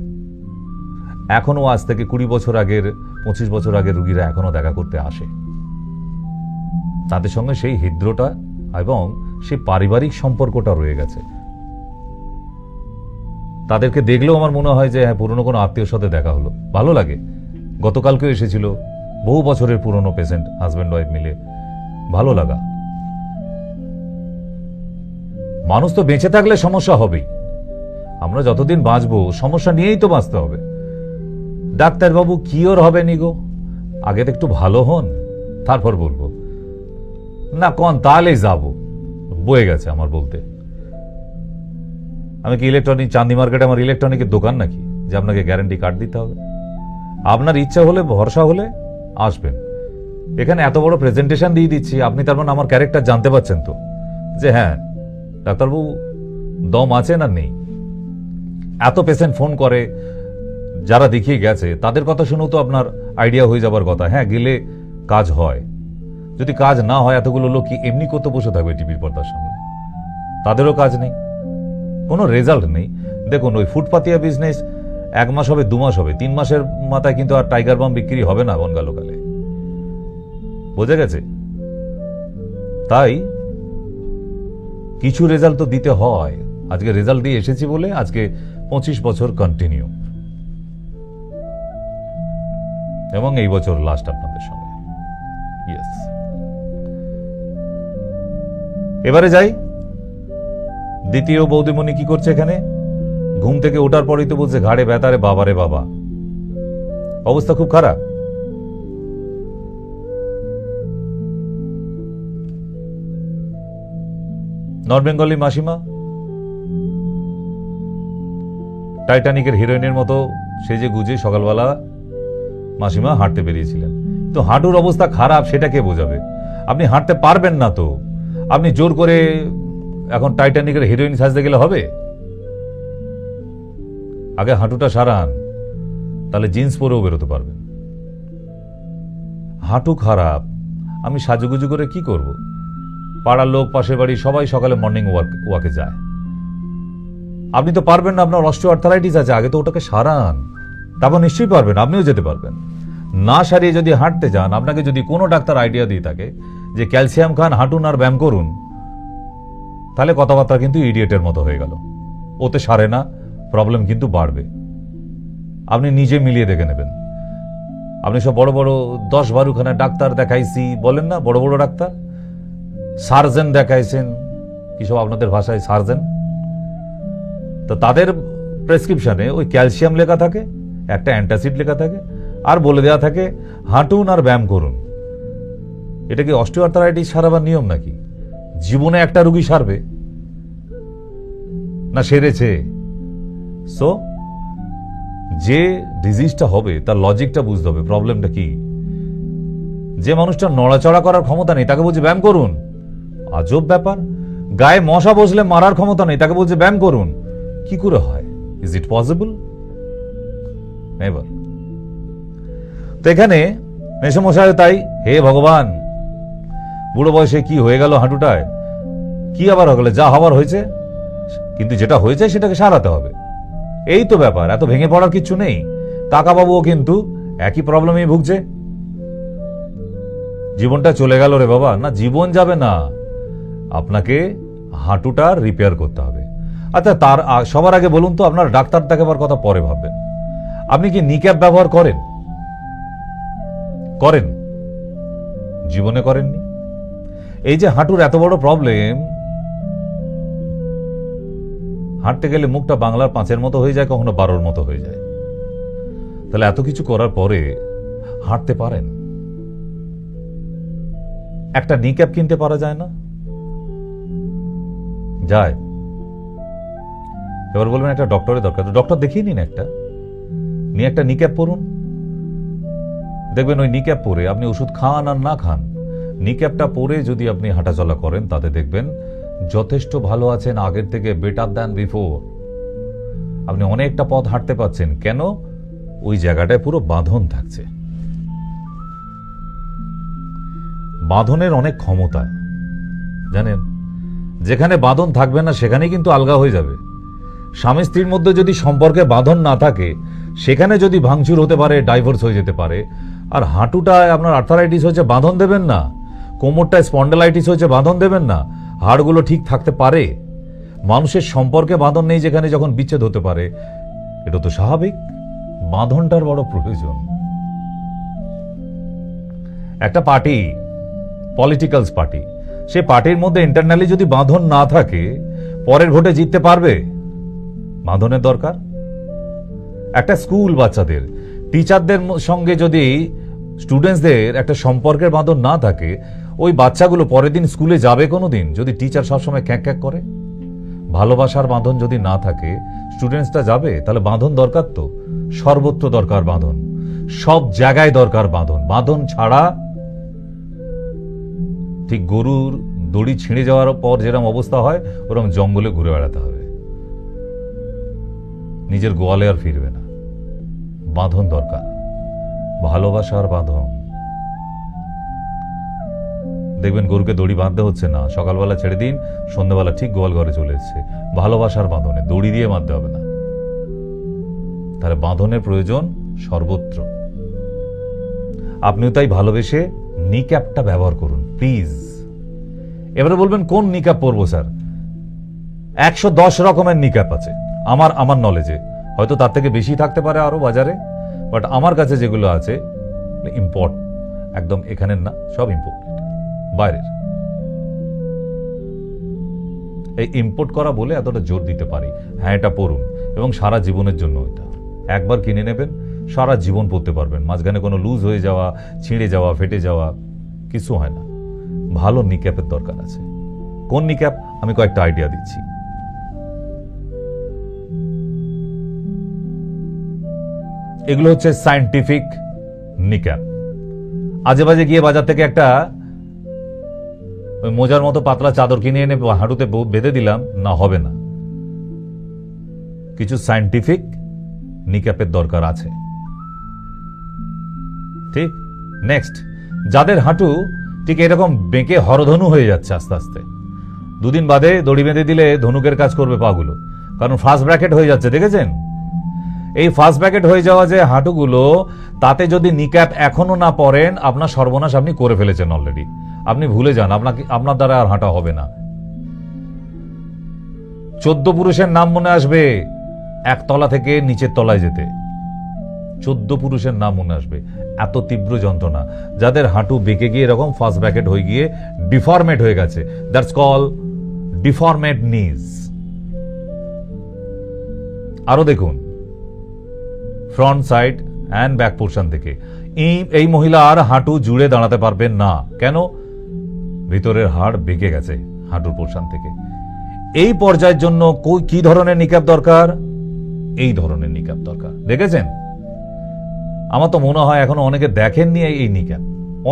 এখনো আজ থেকে 20 বছর আগের, 25 বছর আগের রুগীরা এখনো দেখা করতে আসে। তাদের সঙ্গে সেই হৃদ্রতা এবং সেই পারিবারিক সম্পর্কটা রয়ে গেছে। তাদেরকে দেখলেও আমার মনে হয় যে হ্যাঁ, পুরনো কোনো আত্মীয়র সাথে দেখা হলো, ভালো লাগে। গতকালকেও এসেছিল বহু বছরের পুরনো পেশেন্ট, হাজব্যান্ড ওয়াইফ মিলে, ভালো লাগা। মানুষ তো বেঁচে থাকলে সমস্যা হবেই, আমরা যতদিন বাঁচবো সমস্যা নিয়েই তো বাঁচতে হবে। ডাক্তারবাবু কিওর হবে নি গো, আগে তো একটু ভালো হন, তারপর বলবো না কোন, তাহলেই যাবো। বয়ে গেছে আমার বলতে। আমি কি ইলেকট্রনিক, চাঁদনি মার্কেটে আমার ইলেকট্রনিকের দোকান নাকি যে আপনাকে গ্যারান্টি কার্ড দিতে হবে? আপনার ইচ্ছা হলে, ভরসা হলে আসবেন। এখানে এত বড় প্রেজেন্টেশন দিয়ে দিচ্ছি, আপনি তার মানে আমার ক্যারেক্টার জানতে পারছেন তো, যে হ্যাঁ ডাক্তারবাবু দম আছে না নেই। এত পেশেন্ট ফোন করে, যারা দেখিয়ে গেছে তাদের কথা শুনেও তো আপনার আইডিয়া হয়ে যাবার কথা, হ্যাঁ গেলে কাজ হয়। যদি কাজ না হয়, এতগুলো লোক কি এমনি করতে বসে থাকবে টিভির পর্দার সামনে? তাদেরও কাজ নেই, কোনো রেজাল্ট নেই। দেখুন ওই ফুটপাতিয়া বিজনেস 1 মাস হবে, 2 মাস হবে, 3 মাসের মাথায় কিন্তু আর টাইগার বাম বিক্রি হবে না বনগালোকালে, বোঝা গেছে? তাই কিছু রেজাল্ট তো দিতে হয়। আজকে রেজাল্ট দিয়ে এসেছি বলে আজকে 25 বছর কন্টিনিউ। এবং এই বছর লাস্ট আপনাদের সঙ্গে। ইয়েস, এবারে যাই। দ্বিতীয় বৌদিমণি কি করছে এখানে? ঘুম থেকে ওঠার পরেই তো বলছে ঘাড়ে ব্যথা রে বাবা রে বাবা, অবস্থা খুব খারাপ। নর্থ বেঙ্গলি মাসিমা টাইটানিকের হিরোইনের মতো সেজে গুজে সকালবেলা মাসিমা হাঁটতে বেরিয়েছিলেন। তো হাঁটুর অবস্থা খারাপ সেটা কে বোঝাবে? আপনি হাঁটতে পারবেন না, তো আপনি জোর করে এখন টাইটানিকের হিরোইন সাজতে গেলে হবে? আগে হাঁটুটা সারান, তাহলে জিন্স পরেও বেরোতে পারবেন। হাঁটু খারাপ, আমি সাজুগুজু করে কি করব? পাড়ার লোক, পাশের বাড়ি সবাই সকালে মর্নিং ওয়াকে যায়। আপনি তো পারবেন না, আপনার অস্টিওআর্থারাইটিস আছে, আগে তো ওটাকে সারান, তারপর নিশ্চয়ই পারবেন, আপনিও যেতে পারবেন। না সারিয়ে যদি হাঁটতে যান, আপনাকে যদি কোনো ডাক্তার আইডিয়া দিয়ে থাকে যে ক্যালসিয়াম খান, হাঁটুন আর ব্যায়াম করুন, তাহলে কথাবার্তা কিন্তু ইডিয়েটের মতো হয়ে গেল। ওতে সারে না, প্রবলেম কিন্তু বাড়বে। আপনি নিজে মিলিয়ে দেখে নেবেন। আপনি সব বড় বড় 10-12খানা ডাক্তার দেখাইছি বলেন না, বড় বড় ডাক্তার, সার্জেন দেখাইছেন, কি সব আপনাদের ভাষায় সার্জেন, তো তাদের প্রেসক্রিপশনে ওই ক্যালসিয়াম লেখা থাকে, একটা অ্যান্টাসিড লেখা থাকে, আর বলে দেওয়া থাকে হাঁটুন আর ব্যায়াম করুন। এটা কি অস্টিওআর্থারাইটিস সারাবার নিয়ম নাকি? জীবনে একটা রুগী সারবে না, সেরেছে। সো যে ডিজিজটা হবে তার লজিকটা বুঝতে হবে, প্রবলেমটা কি। যে মানুষটা নড়াচড়া করার ক্ষমতা নেই তাকে বলছে ব্যায়াম করুন, আজব ব্যাপার। গায়ে মশা বসলে মারার ক্ষমতা নেই তাকে বলছে ব্যায়াম করুন, কি করে হয়? Is it possible? নেভার। তো এখানে মেসমশাই তাই, হে ভগবান, বুড়ো বয়সে কি হয়ে গেল হাঁটুটায়, কি আবার হয়ে গেল? যা হবার হয়েছে, কিন্তু যেটা হয়েছে সেটাকে সারাতে হবে, এই তো ব্যাপার। এত ভেঙে পড়ার কিছু নেই। কাকাবাবুও কিন্তু একই প্রবলেমেই ভুগছে। জীবনটা চলে গেল রে বাবা, না জীবন যাবে না, আপনাকে হাঁটুটা রিপেয়ার করতে হবে। আচ্ছা, তার সবার আগে বলুন তো, আপনার ডাক্তার দেখাবার কথা পরে ভাববেন, আপনি কি নিক্যাপ ব্যবহার করেন? করেন? জীবনে করেননি। এই যে হাঁটুর এত বড় প্রবলেম, হাঁটতে গেলে মুখটা বাংলার 5-এর মতো হয়ে যায়, কখনো 12-র মতো হয়ে যায়। তাহলে এত কিছু করার পরে হাঁটতে পারেন? একটা নিক্যাপ কিনতে পারা যায় না? যায়। এবার বলবেন একটা ডক্টরের দরকার, তো ডক্টর দেখিয়ে নিন, নিয়ে একটা নিক্যাপ পরুন। দেখবেন ওই নিক্যাপ পরে আপনি ওষুধ খান আর না খান, নিক্যাপটা পরে যদি আপনি হাঁটাচলা করেন, তাতে দেখবেন যথেষ্ট ভালো আছেন, আগের থেকে বেটার দ্যান বিফোর। আপনি অনেকটা পথ হাঁটতে পারছেন। কেন? ওই জায়গাটায় পুরো বাঁধন থাকছে। বাঁধনের অনেক ক্ষমতা জানেন। যেখানে বাঁধন থাকবে না সেখানেই কিন্তু আলগা হয়ে যাবে। স্বামী স্ত্রীর মধ্যে যদি সম্পর্কে বাঁধন না থাকে, সেখানে যদি ভাঙচুর হতে পারে, ডাইভোর্স হয়ে যেতে পারে। আর হাঁটুটায় আপনার আর্থারাইটিস হয়েছে, বাঁধন দেবেন না। কোমরটায় স্পন্ডালাইটিস হয়েছে, বাঁধন দেবেন না। হাড়গুলো ঠিক থাকতে পারে। মানুষের সম্পর্কে বাঁধন নেই যেখানে, যখন বিচ্ছেদ হতে পারে, এটা তো স্বাভাবিক। বাঁধনটার বড় প্রয়োজন। একটা পার্টি, পলিটিক্যালস পার্টি, সে পার্টির মধ্যে ইন্টারনালি যদি বাঁধন না থাকে, পরের ভোটে জিততে পারবে? বাঁধনের দরকার। একটা স্কুল, বাচ্চাদের টিচারদের সঙ্গে যদি স্টুডেন্টসদের একটা সম্পর্কের বাঁধন না থাকে, ওই বাচ্চাগুলো পরের দিন স্কুলে যাবে কোনোদিন? যদি টিচার সবসময় ক্যাঁক ক্যাঁক করে। ভালোবাসার বাঁধন যদি না থাকে, স্টুডেন্টসটা যাবে? তাহলে বাঁধন দরকার, তো সর্বত্র দরকার বাঁধন, সব জায়গায় দরকার বাঁধন। বাঁধন ছাড়া ঠিক গরুর দড়ি ছিঁড়ে যাওয়ার পর যেরকম অবস্থা হয়, ওরকম জঙ্গলে ঘুরে বেড়াতে হবে, নিজের গোয়ালে আর ফিরবে না। বাঁধন দরকার, ভালোবাসার বাঁধন। দেখবেন গরুকে দড়ি বাঁধতে হচ্ছে না, সকালবেলা ছেড়ে দিন, সন্ধ্যাবেলা ঠিক গোয়াল ঘরে চলে এসছে। ভালোবাসার বাঁধনে, দড়ি দিয়ে বাঁধতে হবে না। তাহলে বাঁধনের প্রয়োজন সর্বত্র। আপনিও তাই ভালোবেসে নিক্যাপটা ব্যবহার করুন প্লিজ। এবারে বলবেন কোন নিক্যাপ পরবো স্যার? 110 রকমের নিক্যাপ আছে আমার নলেজে, হয়তো তার থেকে বেশি থাকতে পারে আরো বাজারে, বাট আমার কাছে যেগুলো আছে ইম্পোর্ট, একদম এখানের না, সব ইম্পোর্টেড, বাইরের। এই ইম্পোর্ট করা বলে এতটা জোর দিতে পারি, হ্যাঁ এটা পরুন, এবং সারা জীবনের জন্য এটা একবার কিনে নেবেন, সারা জীবন পরতে পারবেন, মাঝখানে কোনো লুজ হয়ে যাওয়া, ছিঁড়ে যাওয়া, ফেটে যাওয়া কিছু হয় না। ভালো নিক্যাপের দরকার আছে। কোন নিক্যাপ? আমি কয়েকটা আইডিয়া দিচ্ছি। এগুলো হচ্ছে সায়েন্টিফিক নিক্যাপ। আজে বাজে গিয়ে বাজার থেকে একটা ওই মোজার মতো পাতলা চাদর কিনে এনে হাঁটুতে বেঁধে দিলাম না, হবে না। কিছু সায়েন্টিফিক নিক্যাপের দরকার আছে। ঠিক। নেক্সট, যাদের হাঁটু ঠিক এরকম বেঁকে হরধনু হয়ে যাচ্ছে আস্তে আস্তে, দুদিন বাদে দড়ি বেঁধে দিলে ধনুকের কাজ করবে পাগুলো, কারণ ফার্স্ট ব্র্যাকেট হয়ে যাচ্ছে, দেখেছেন? এই ফার্স্ট ব্র্যাকেট হয়ে যাওয়া যে হাঁটুগুলো, তাতে যদি নিক্যাপ এখনো না পরেন, আপনার সর্বনাশ আপনি করে ফেলেছেন অলরেডি। আপনি ভুলে যান, আপনার দ্বারা আর হাঁটা হবে না। 14 পুরুষের নাম মনে আসবে একতলা থেকে নিচের তলায় যেতে, 14 পুরুষের নাম মনে আসবে। এত তীব্র যন্ত্রণা। যাদের হাঁটু বেঁকে গিয়ে এরকম ফার্স্ট ব্র্যাকেট হয়ে গিয়ে ডিফর্মেট হয়ে গেছে, দ্যাটস কল ডিফর্মেট নিজ। আরো দেখুন, front side and back portion থেকে এই মহিলা আর হাঁটু জুড়ে দাঁড়াতে পারবেন না। কেন? ভিতরের হাড় বেঁকে গেছে হাঁটুর পোর্শন থেকে। এই পর্যায়ের জন্য কি ধরনের নিক্যাপ দরকার? এই ধরনের নিক্যাপ দরকার। দেখেছেন? আমার তো মনে হয় এখনো অনেকে দেখেননি এই নিক্যাপ।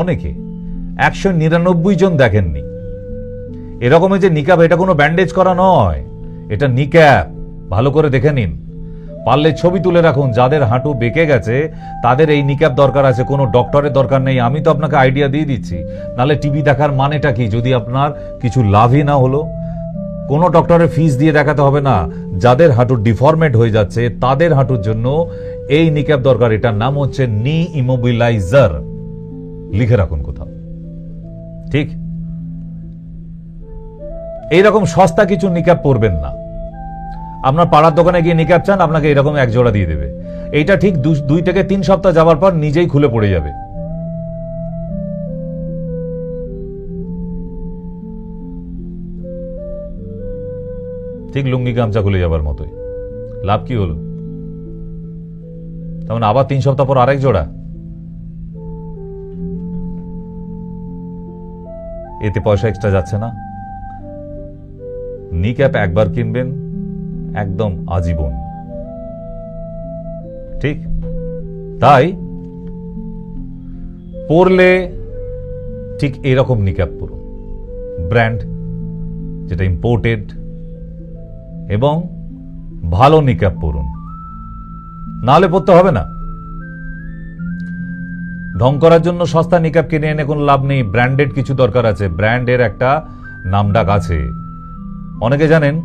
অনেকে 199 জন দেখেননি। এরকমের যে নিক্যাপ, এটা কোনো ব্যান্ডেজ করা নয়, এটা নিক্যাপ। ভালো করে দেখে নিন, পারলে ছবি তুলে রাখুন। যাদের হাঁটু বেঁকে গেছে তাদের এই নিক্যাপ দরকার আছে, কোনো ডক্টরের দরকার নেই। আমি তো আপনাকে আইডিয়া দিয়ে দিচ্ছি, নাহলে টিভি দেখার মানেটা কি যদি আপনার কিছু লাভই না হলো? কোনো ডক্টরের ফিস দিয়ে দেখাতে হবে না। যাদের হাঁটু ডিফর্মেট হয়ে যাচ্ছে তাদের হাঁটুর জন্য এই নিক্যাপ দরকার। এটার নাম হচ্ছে নি ইমোবিলাইজার। লিখে রাখুন কোথাও। ঠিক। এইরকম সস্তা কিছু নিক্যাপ পরবেন না। আপনার পাড়ার দোকানে গিয়ে নিক্যাপ চান, আপনাকে এরকম এক জোড়া দিয়ে দেবে। এইটা ঠিক 2 থেকে 3 সপ্তাহ যাবার পর নিজেই খুলে পড়ে যাবে। ঠিক লুঙ্গি গামছা খুলে যাবার মতোই। লাভ কি হলো? তেমন আবার 3 সপ্তাহ পর আরেক জোড়া। এতে পয়সা এক্সট্রা যাচ্ছে না। নিক্যাপ একবার কিনবেন, একদম আজীবন। ঠিক। তাই পরলে ঠিক এরকম নিক্যাপ পরুন, ব্র্যান্ড যেটা ইম্পোর্টেড, এবং ভালো নিক্যাপ পরুন, নাহলে পরতে হবে না। ঢং করার জন্য সস্তা নিক্যাপ কিনে এনে কোনো লাভ নেই। ব্র্যান্ডেড কিছু দরকার আছে, ব্র্যান্ডের একটা নামডাক আছে। অনেকে জানেন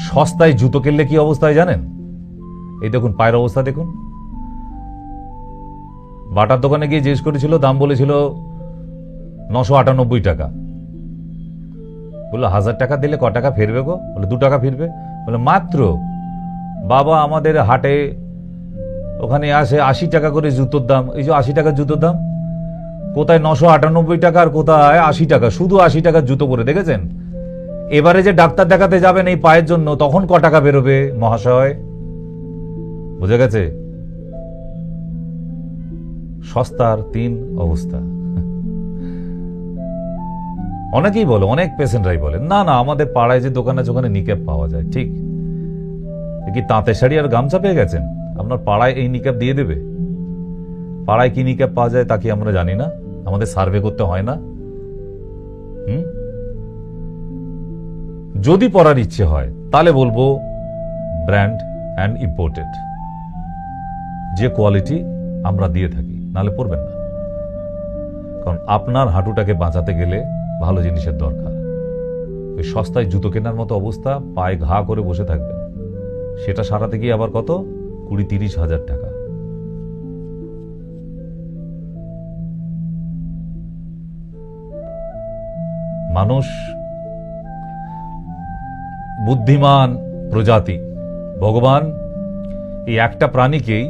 সস্তায় জুতো কিনলে কি অবস্থায় জানেন? এই দেখুন পায়ের অবস্থা দেখুন। বাটার দোকানে গিয়ে জিজ্ঞেস করেছিল, দাম বলেছিল 998 টাকা। বললো 1000 টাকা দিলে ক টাকা ফিরবে গো? বলে 2 টাকা ফিরবে। বলে মাত্র? বাবা, আমাদের হাটে ওখানে আসে 80 টাকা করে জুতোর দাম। এই যে 80 টাকার জুতোর দাম, কোথায় 998 টাকা আর কোথায় 80 টাকা। শুধু 80 টাকার জুতো করে, দেখেছেন? এবারে যে ডাক্তার দেখাতে যাবেন এই পায়ের জন্য, তখন ক টাকা বেরোবে মহাশয়? বুঝে গেছে? সস্তার 3 অবস্থা। অনেকেই বলে, অনেক পেশেন্টরাই বলে, না না আমাদের পাড়ায় যে দোকান আছে ওখানে নিক্যাপ পাওয়া যায়। ঠিক। কি তাঁতের শাড়ি আর গামছা পেয়ে গেছেন? আপনার পাড়ায় এই নিক্যাপ দিয়ে দেবে? পাড়ায় কি নিক্যাপ পাওয়া যায় তা কি আমরা জানি না? আমাদের সার্ভে করতে হয় না? যদি পড়ার ইচ্ছে হয় তাহলে বলবো ব্র্যান্ড অ্যান্ড ইম্পোর্টেড, যে কোয়ালিটি আমরা দিয়ে থাকি, নাহলে পড়বেন না। কারণ আপনার হাঁটুটাকে বাঁচাতে গেলে ভালো জিনিসের দরকার। ওই সস্তায় জুতো কেনার মতো অবস্থা, পায়ে ঘা করে বসে থাকবেন, সেটা সারাতে গিয়ে আবার কত 20-30 হাজার টাকা। মানুষ বুদ্ধিমান প্রজাতি। ভগবান এই একটা প্রাণীকেই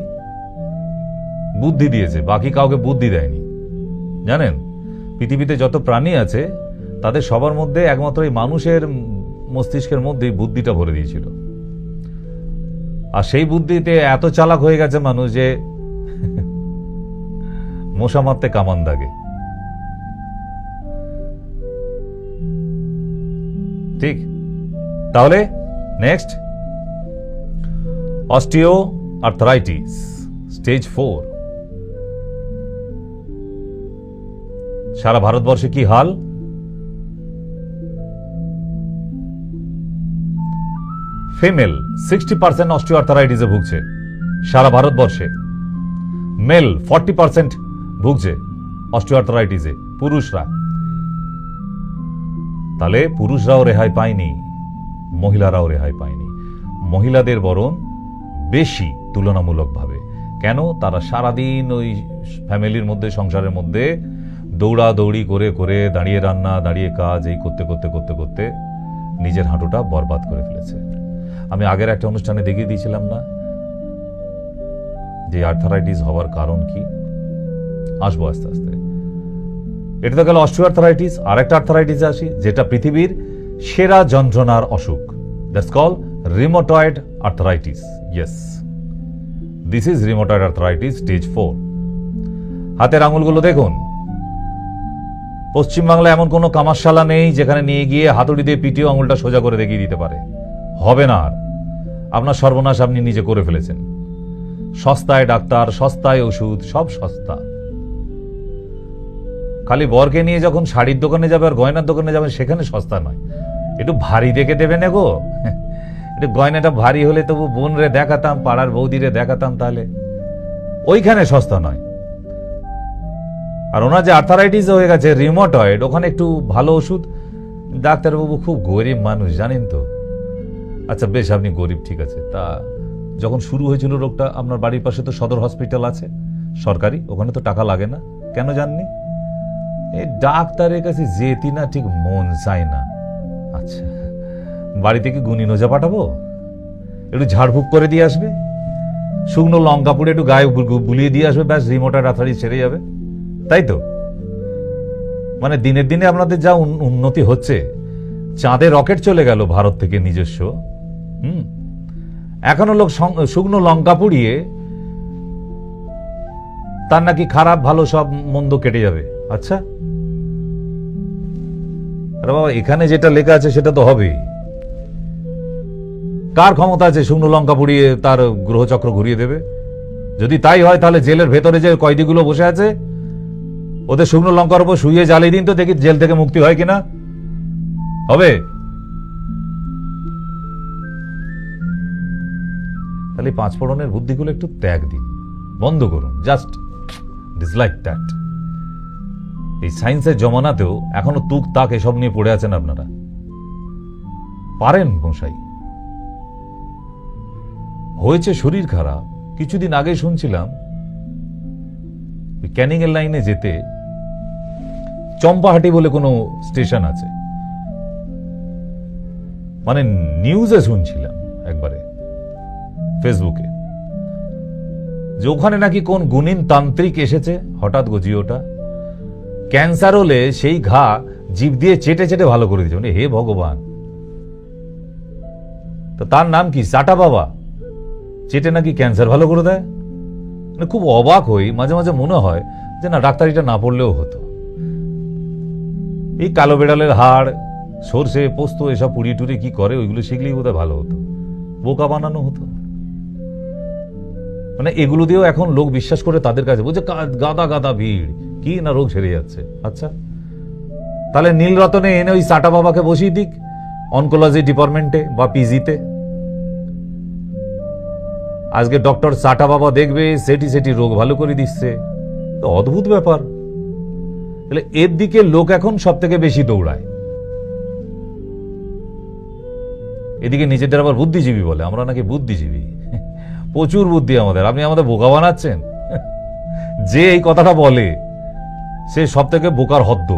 বুদ্ধি দিয়েছে, বাকি কাউকে বুদ্ধি দেয়নি। জানেন, পৃথিবীতে যত প্রাণী আছে তাদের সবার মধ্যে একমাত্র এই মানুষের মস্তিষ্কের মধ্যে বুদ্ধিটা ভরে দিয়েছিল। আর সেই বুদ্ধিতে এত চালাক হয়ে গেছে মানুষ যে মশা মারতে কামান দাগে। ঠিক, তাহলে নেক্সট, অস্টিও আর্থ্রাইটিস স্টেজ 4। সারা ভারতবর্ষে কি হাল? ফিমেল 60% অস্টিও আর্থ্রাইটিসে ভুগছে সারা ভারতবর্ষে, মেল 40% ভুগছে অস্টিও আর্থ্রাইটিসে, পুরুষরা। তাহলে পুরুষরাও রেহাই পায়নি, মহিলারাও রেহাই পায়নি। মহিলাদের বরং বেশি তুলনামূলকভাবে। কেন? তারা সারাদিন ওই ফ্যামিলির মধ্যে, সংসারের মধ্যে দৌড়াদৌড়ি করে করে, দাঁড়িয়ে রান্না, দাঁড়িয়ে কাজ, এই করতে করতে করতে করতে নিজের হাঁটুটা বরবাদ করে ফেলেছে। আমি আগের একটা অনুষ্ঠানে দেখিয়ে দিয়েছিলাম না যে আর্থারাইটিস হওয়ার কারণ কি? আসবো আস্তে আস্তে। এটা তো গেল অস্টিও আর্থারাইটিস। আর একটা আর্থারাইটিসে আসি, যেটা পৃথিবীর সেরা যন্ত্রণার অসুখ। That's call rheumatoid arthritis. Yes, this is rheumatoid arthritis stage 4। হাতের আঙুলগুলো দেখুন। পশ্চিমবাংলায় এমন কোনো কামারশালা নেই যেখানে নিয়ে গিয়ে হাতুড়ি দিয়ে পিটিয়ে আঙুলটা সোজা করে দেখিয়ে দিতে পারে। হবে না। আর আপনার সর্বনাশ আপনি নিজে করে ফেলেছেন। সস্তায় ডাক্তার, সস্তায় ওষুধ, সব সস্তা। খালি বরকে নিয়ে যখন শাড়ির দোকানে যাবে আর গয়নার দোকানে যাবে, সেখানে সস্তা নয়। একটু ভারী দেখে দেবে না গো। একটু গয়নাটা ভারী হলে তবু বোন রে দেখাতাম, পাড়ার বৌদিরে দেখাতাম, তাহলে ওইখানে সস্তা নয়। আর ওনার যে আর্থারাইটিস হয়ে গেছে রিউমাটয়েড, ওখানে একটু ভালো ওষুধ। ডাক্তারবাবু খুব গরিব মানুষ, জানেন তো। আচ্ছা বেশ, আপনি গরিব, ঠিক আছে। তা যখন শুরু হয়েছিল রোগটা, আপনার বাড়ির পাশে তো সদর হসপিটাল আছে সরকারি, ওখানে তো টাকা লাগে না, কেন জাননি? এই ডাক্তারের কাছে যেতি না ঠিক মন চায় না। আচ্ছা, বাড়ি থেকে গুনি নোজা পাঠাবো, একটু ঝাড়ফুঁক করে দিয়ে আসবে, শুকনো লঙ্কা পুড়ে একটু গায়ে বুলিয়ে দিয়ে আসবে, ব্যাস রিউমাটয়েড আর্থারাইটিস ছেড়ে যাবে, তাই তো? মানে দিনের দিনে আপনাদের যা উন্নতি হচ্ছে, চাঁদে রকেট চলে গেল ভারত থেকে নিজস্ব। এখনো লোক শুকনো লঙ্কা পুড়িয়ে তার নাকি খারাপ ভালো সব মন্দ কেটে যাবে। আচ্ছা, আরে বাবা, এখানে যেটা লেখা আছে সেটা তো হবেই। কার ক্ষমতা আছে শুকনো লঙ্কা পুড়িয়ে তার গ্রহচক্র ঘুরিয়ে দেবে? যদি তাই হয়, তাহলে জেলের ভেতরে যে কয়েদিগুলো বসে আছে, ওদের শুকনো লঙ্কার উপর শুয়ে জ্বালিয়ে দিন তো, দেখি জেল থেকে মুক্তি হয় কিনা। হবে? তাহলে পাঁচফোড়নের বুদ্ধিগুলো একটু ত্যাগ দিন, বন্ধ করুন। Just dislike that. এই সায়েন্সের জমানাতেও এখনো তুক তাক এসব নিয়ে পড়ে আছেন আপনারা। পারেন মশাই। হয়েছে শরীর খারাপ। কিছুদিন আগে শুনছিলাম ক্যানিং এর লাইনে যেতে চম্পাহাটি বলে কোনো স্টেশন আছে, মানে নিউজে শুনছিলাম একবারে ফেসবুকে, যে ওখানে নাকি কোন গুণীন তান্ত্রিক এসেছে হঠাৎ গজিওটা, ক্যান্সার হলে সেই ঘা জিভ দিয়ে চেটে চেটে ভালো করে দিয়েছে। মানে হে ভগবান! তো তার নাম কি? চাটা বাবা। চেটে নাকি ক্যান্সার ভালো করে দেয়। মানে খুব অবাক হই, মাঝে মাঝে মনে হয় যে না, ডাক্তারিটা না পড়লেও হতো। এই কালো বেড়ালের হাড়, সর্ষে, পোস্ত এসব পুড়িয়ে টুড়িয়ে কি করে, ওইগুলো শিখলেই বোধহয় ভালো হতো, বোকা বানানো হতো। মানে এগুলো দিয়েও এখন লোক বিশ্বাস করে তাদের কাছে, বুঝছে গাদা গাদা ভিড়, কি না রোগ সেরে যাচ্ছে। আচ্ছা, তাহলে নীলরতনে এনে ওই চাটা বাবাকে বসিয়ে দিক অনকোলজি ডিপার্টমেন্টে বা পিজিতে। আজকে ডক্টর চাটা বাবা দেখবে সেটি সেটি রোগ ভালো করে দিচ্ছে। তো অদ্ভুত ব্যাপার। তাহলে এর দিকে লোক এখন সব থেকে বেশি দৌড়ায়। এদিকে নিজেদের আবার বুদ্ধিজীবী বলে, আমরা নাকি বুদ্ধিজীবী। প্রচুর বুদ্ধি আমাদের। আপনি আমাদের বোকা বানাচ্ছেন। যে এই কথাটা বলে সে সব থেকে বোকার হদ্দ।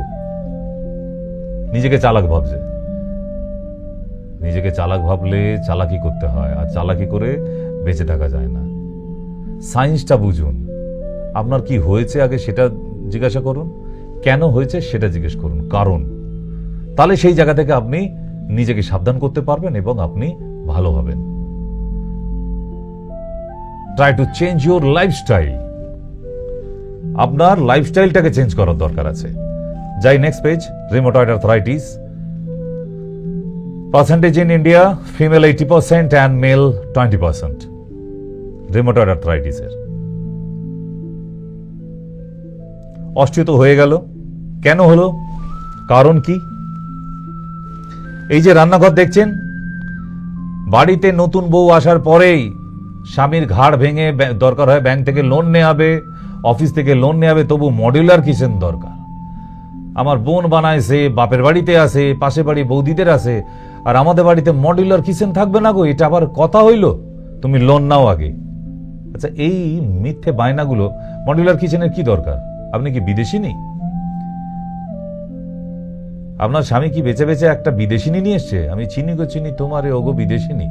নিজেকে চালাক ভাবছে। নিজেকে চালাক ভাবলে চালাকি করতে হয়, আর চালাকি করে বেঁচে থাকা যায় না। সায়েন্সটা বুঝুন, আপনার কি হয়েছে আগে সেটা জিজ্ঞাসা করুন, কেন হয়েছে সেটা জিজ্ঞেস করুন, কারণ। তাহলে সেই জায়গা থেকে আপনি নিজেকে সাবধান করতে পারবেন এবং আপনি ভালো হবেন। Try to change your lifestyle. আপনার লাইফস্টাইলটাকে চেঞ্জ করার দরকার আছে। যাই next page, rheumatoid arthritis. Percentage in India, female 80% and male 20%। Rheumatoid আর্থ্রাইটিসের অস্ট্রিও তো হয়ে গেল, কেন হলো, কারণ কি? এই যে রান্নাঘর দেখছেন, বাড়িতে নতুন বউ আসার পরেই স্বামীর ঘাড় ভেঙে দরকার হয় ব্যাংক থেকে লোন নেওয়াবে, অফিস থেকে লোন নেওয়াবে, তবু মডিউলার কিচেন দরকার। আমার বোন বানাইছে, বাপের বাড়িতে আছে, পাশে বাড়ি বৌদিদের আছে, আর আমাদের বাড়িতে মডিউলার কিচেন থাকবে না গো, এটা আবার কথা হইল? তুমি লোন নাও আগে। আচ্ছা, এই মিথ্যে বায়নাগুলো, মডিউলার কিচেনের কি দরকার? আপনি কি বিদেশিনী? আপনার স্বামী কি বেঁচে বেঁচে একটা বিদেশিনী নিয়ে এসছে? আমি চিনি গো চিনি তোমারে, ওগো বিদেশিনী।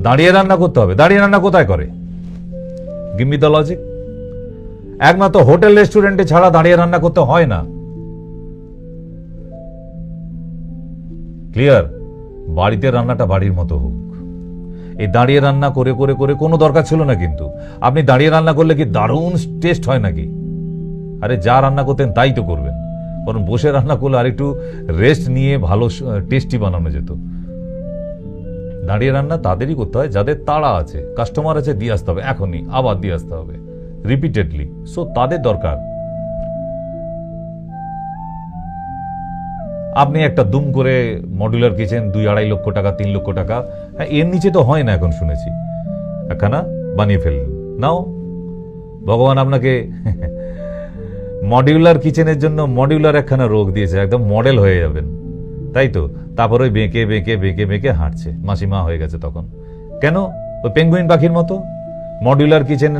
দাঁড়িয়ে রান্না করতে হবে। দাঁড়িয়ে রান্না কোথায় করে? Give me the logic. একমাত্র হোটেল রেস্টুরেন্টে ছাড়া দাঁড়িয়ে রান্না করতে হয় না। ক্লিয়ার? বাড়িতে রান্নাটা বাড়ির মতো হোক। এই দাঁড়িয়ে রান্না করে করে করে কোনো দরকার ছিল না। কিন্তু আপনি দাঁড়িয়ে রান্না করলে কি দারুণ টেস্ট হয় নাকি? আরে যা রান্না করতেন তাই তো করবেন, কারণ বসে রান্না করলে আরেকটু রেস্ট নিয়ে ভালো টেস্টি বানানো যেত। দাঁড়িয়ে রান্না তাদেরই করতে হয় যাদের তাড়া আছে, কাস্টমার আছে, দিয়ে আসতে হবে এখনই, আবার দিয়ে আসতে হবে রিপিটেডলি, সো তাদের দরকার। আপনি একটা দুম করে মডুলার কিচেন 2-2.5 লক্ষ টাকা, 3 লক্ষ টাকা, হ্যাঁ এর নিচে তো হয় না এখন শুনেছি, একখানা বানিয়ে ফেললেন। নাও, ভগবান আপনাকে মডিউলার কিচেনের জন্য মডিউলার একখানা রোগ দিয়েছে, একদম মডেল হয়ে যাবেন, তাই তো? তারপর ওই বেঁকে বেঁকে বেঁকে বেঁকে হাঁটছে, মাসিমা হয়ে গেছে তখন। কেন? ওই পেঙ্গুইন পাখির মতো মডিউলার কিচেন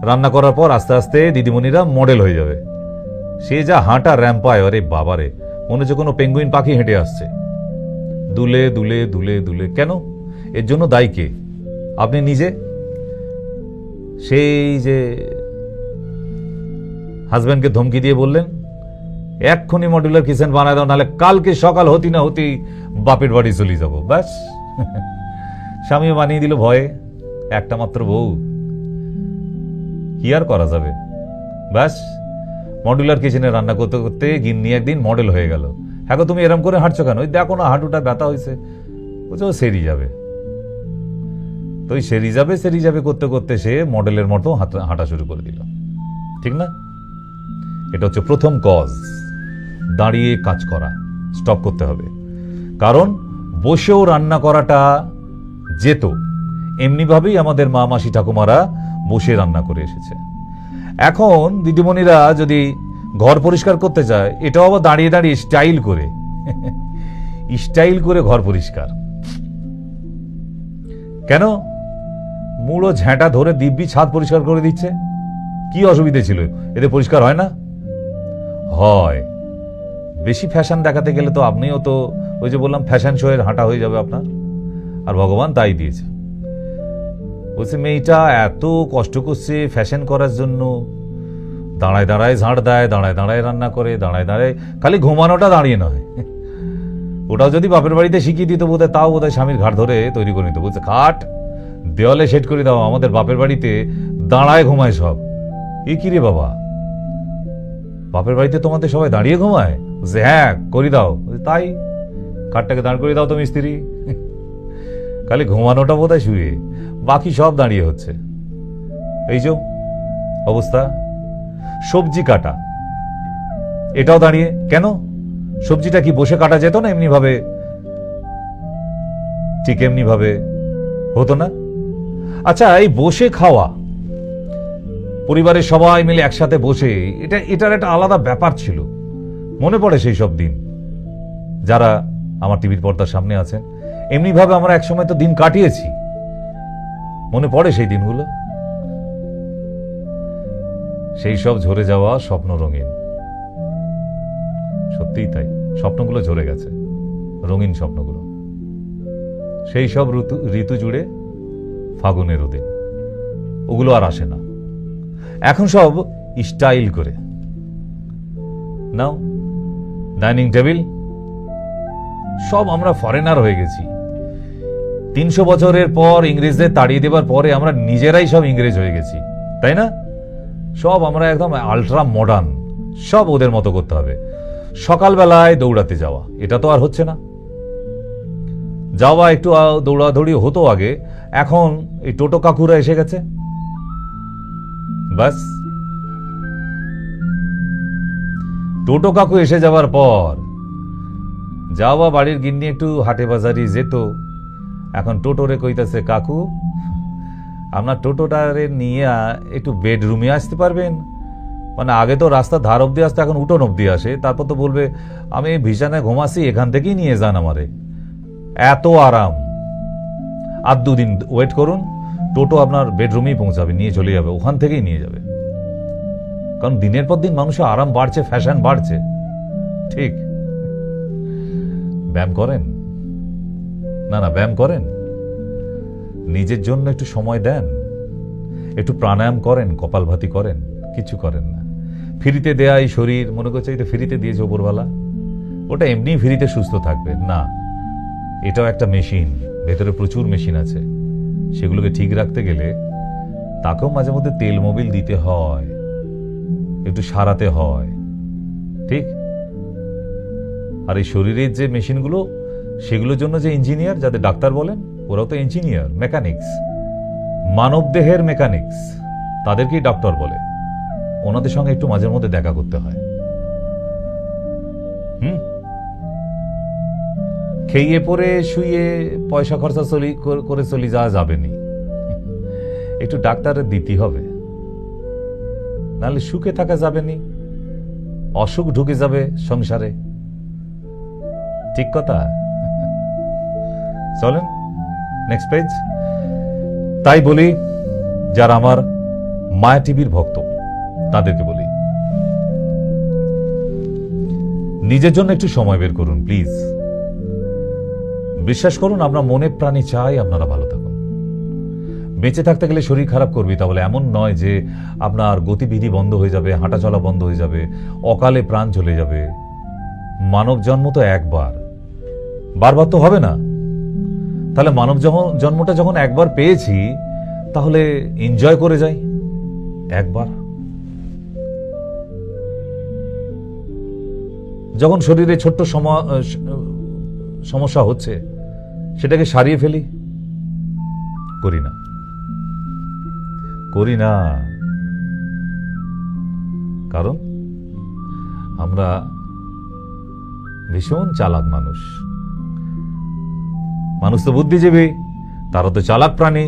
রান্না করার পর আস্তে আস্তে দিদিমণিরা মডেল হয়ে যাবে। সে যা হাঁটা র্যাম্পায়, আরে বাবারে, মনে হচ্ছে কোনো পেঙ্গুইন পাখি হেঁটে আসছে, দুলে দুলে দুলে দুলে। কেন? এর জন্য দায়ী কে? আপনি নিজে। সেই যে হাজব্যান্ডকে ধমকি দিয়ে বললেন এক্ষুনি মডিউলার কিচেন বানায় দাও, নাহলে কালকে সকাল হতি না হতি বাপের বাড়ি চলে যাবো, ব্যাস। স্বামীও বানিয়ে দিল ভয়ে, একটা মাত্র বউ, কি আর করা যাবে? ব্যাস, মডিউলার কিচেনে রান্না করতে করতে গিন্নি একদিন মডেল হয়ে গেল। হ্যাঁ গো, তুমি এরম করে হাঁটছো কেন? ওই দেখো না হাঁটুটা ব্যথা হয়েছে। বলছে ও সেরি যাবে। তো ওই সেরি যাবে করতে করতে সে মডেলের মতো হাঁটা শুরু করে দিল। ঠিক না? এটা হচ্ছে প্রথম কজ, দাঁড়িয়ে কাজ করা স্টপ করতে হবে। কারণ বসেও রান্না করাটা যেত, এমনিভাবেই আমাদের মা মাসি ঠাকুমারা বসে রান্না করে এসেছে। এখন দিদিমণিরা যদি ঘর পরিষ্কার করতে চায়, এটাও আবার দাঁড়িয়ে দাঁড়িয়ে স্টাইল করে স্টাইল করে ঘর পরিষ্কার। কেন? মুড়ো ঝ্যাঁটা ধরে দিব্যি ছাদ পরিষ্কার করে দিচ্ছে। কি অসুবিধে ছিল? এতে পরিষ্কার হয় না? হয়। বেশি ফ্যাশন দেখাতে গেলে তো আপনিও তো ওই যে বললাম ফ্যাশন শো এর হাঁটা হয়ে যাবে আপনার। আর ভগবান তাই দিয়েছে। বলছে মেয়েটা এত কষ্ট করছে ফ্যাশন করার জন্য, দাঁড়ায় দাঁড়ায় ঝাড় দেয়, দাঁড়ায় দাঁড়ায় রান্না করে, দাঁড়ায় দাঁড়ায়, খালি ঘুমানোটা দাঁড়িয়ে নয়, ওটাও যদি বাপের বাড়িতে শিখিয়ে দিত বোধহয়, তাও বোধহয় স্বামীর ঘাট ধরে তৈরি করে নিত। বলছে খাট দেওয়ালে সেট করে দাও, আমাদের বাপের বাড়িতে দাঁড়ায় ঘুমায় সব। এ কি রে বাবা, বাপের বাড়িতে তোমাদের সবাই দাঁড়িয়ে ঘুমায়? বলছে হ্যাঁ করি দাও। তাই খাটটাকে দাঁড় করে দাও তো মিস্ত্রি, খালি ঘুমানোটা বোধহয় শুয়ে, বাকি সব দাঁড়িয়ে হচ্ছে। এই যে অবস্থা। সবজি কাটা, এটাও দাঁড়িয়ে। কেন? সবজিটা কি বসে কাটা যেত না এমনি ভাবে? ঠিক এমনি ভাবে হতো না? আচ্ছা, এই বসে খাওয়া, পরিবারের সবাই মিলে একসাথে বসে, এটার একটা আলাদা ব্যাপার ছিল। মনে পড়ে সেই সব দিন, যারা আমার টিভির পর্দার সামনে আছেন, এমনিভাবে আমরা একসময় তো দিন কাটিয়েছি। মনে পড়ে সেই দিনগুলো, সেই সব ঝরে যাওয়া স্বপ্ন রঙিন। সত্যিই তাই, স্বপ্নগুলো ঝরে গেছে, রঙিন স্বপ্নগুলো। সেই সব ঋতু জুড়ে ফাগুনের দিন, ওগুলো আর আসে না। এখন সব স্টাইল করে নাও, ডাইনিং টেবিল, সব আমরা ফরেনার হয়ে গেছি। 300 বছরের পর ইংরেজদের তাড়িয়ে দেবার পরে আমরা নিজেরাই সব ইংরেজ হয়ে গেছি, তাই না? সব আমরা একদম আল্ট্রা মডার্ন, সব ওদের মতো করতে হবে। সকালবেলায় দৌড়াতে যাওয়া, এটা তো আর হচ্ছে না। যাওয়া একটু দৌড়াদৌড়ি হতো আগে, এখন এই টোটো কাকুরা এসে গেছে, বাস। টোটো কাকু এসে যাওয়ার পর যাওয়া বাড়ির গিন্নি একটু হাটে বাজারি যেত, এখন টোটোরে কইতাছে, কাকু আপনার টোটোটারে নিয়ে একটু বেডরুমে আসতে পারবেন? মানে আগে তো রাস্তা ধার অব্দি আসতে, এখন উঠোন অব্দি আসে, তারপর তো বলবে আমি বিছানায় ঘুমাচ্ছি, এখান থেকেই নিয়ে যান আমারে। এত আরাম। আর 2 দিন ওয়েট করুন, টোটো আপনার বেডরুমেই পৌঁছাবে, নিয়ে চলে যাবে, ওখান থেকেই নিয়ে যাবে। কারণ দিনের পর দিন মানুষের আরাম বাড়ছে, ফ্যাশন বাড়ছে। ঠিক। ব্যায়াম করেন না? না, ব্যায়াম করেন, নিজের জন্য একটু সময় দেন, একটু প্রাণায়াম করেন, কপালভাতি করেন, কিছু করেন না। ফ্রিতে দেয়া এই শরীর মনে করছে এটা ফ্রিতে দিয়েছে ওপরওয়ালা, ওটা এমনি ফ্রিতে সুস্থ থাকবে না। এটাও একটা মেশিন, ভেতরে প্রচুর মেশিন আছে, সেগুলোকে ঠিক রাখতে গেলে তাকেও মাঝে মধ্যে তেল মোবিল দিতে হয়, একটু সারাতে হয়, ঠিক? আর এই শরীরের যে মেশিনগুলো, সেগুলোর জন্য যে ইঞ্জিনিয়ার, যাদের ডাক্তার বলেন, ওরাও তো ইঞ্জিনিয়ার, মেকানিক্স, মানব দেহের মেকানিক্স, তাদেরকেই ডক্টর বলে। ওনাদের সঙ্গে একটু মাঝে মধ্যে দেখা করতে হয়। খেয়ে পরে শুয়ে পয়সা খরচা করে চলে যাওয়া যাবে নি, একটু ডাক্তারের দিতে হবে, নাহলে সুখে থাকা যাবে নি, অসুখ ঢুকে যাবে সংসারে। ঠিক কথা। চলেন নেক্সট পেজ। তাই বলি, যারা আমার মায়া টিভির ভক্ত তাদেরকে বলি, নিজের জন্য একটু সময় বের করুন প্লিজ। বিশ্বাস করুন, আপনার মনে প্রাণে চাই আপনারা ভালো থাকুন। বেঁচে থাকতে গেলে শরীর খারাপ করবি, তাহলে এমন নয় যে আপনার গতিবিধি বন্ধ হয়ে যাবে, হাঁটা চলা বন্ধ হয়ে যাবে, অকালে প্রাণ চলে যাবে। মানব জন্ম তো একবার, বারবার তো হবে না। তাহলে মানব জন্মটা যখন একবার পেয়েছি, তাহলে এনজয় করে যাই একবার। যখন শরীরে ছোট্ট সমস্যা হচ্ছে, সেটাকে সারিয়ে ফেলি, করি না। কারণ আমরা ভীষণ চালাক মানুষ। মানুষ তো বুদ্ধিজীবী, তারা তো চালাক প্রাণী।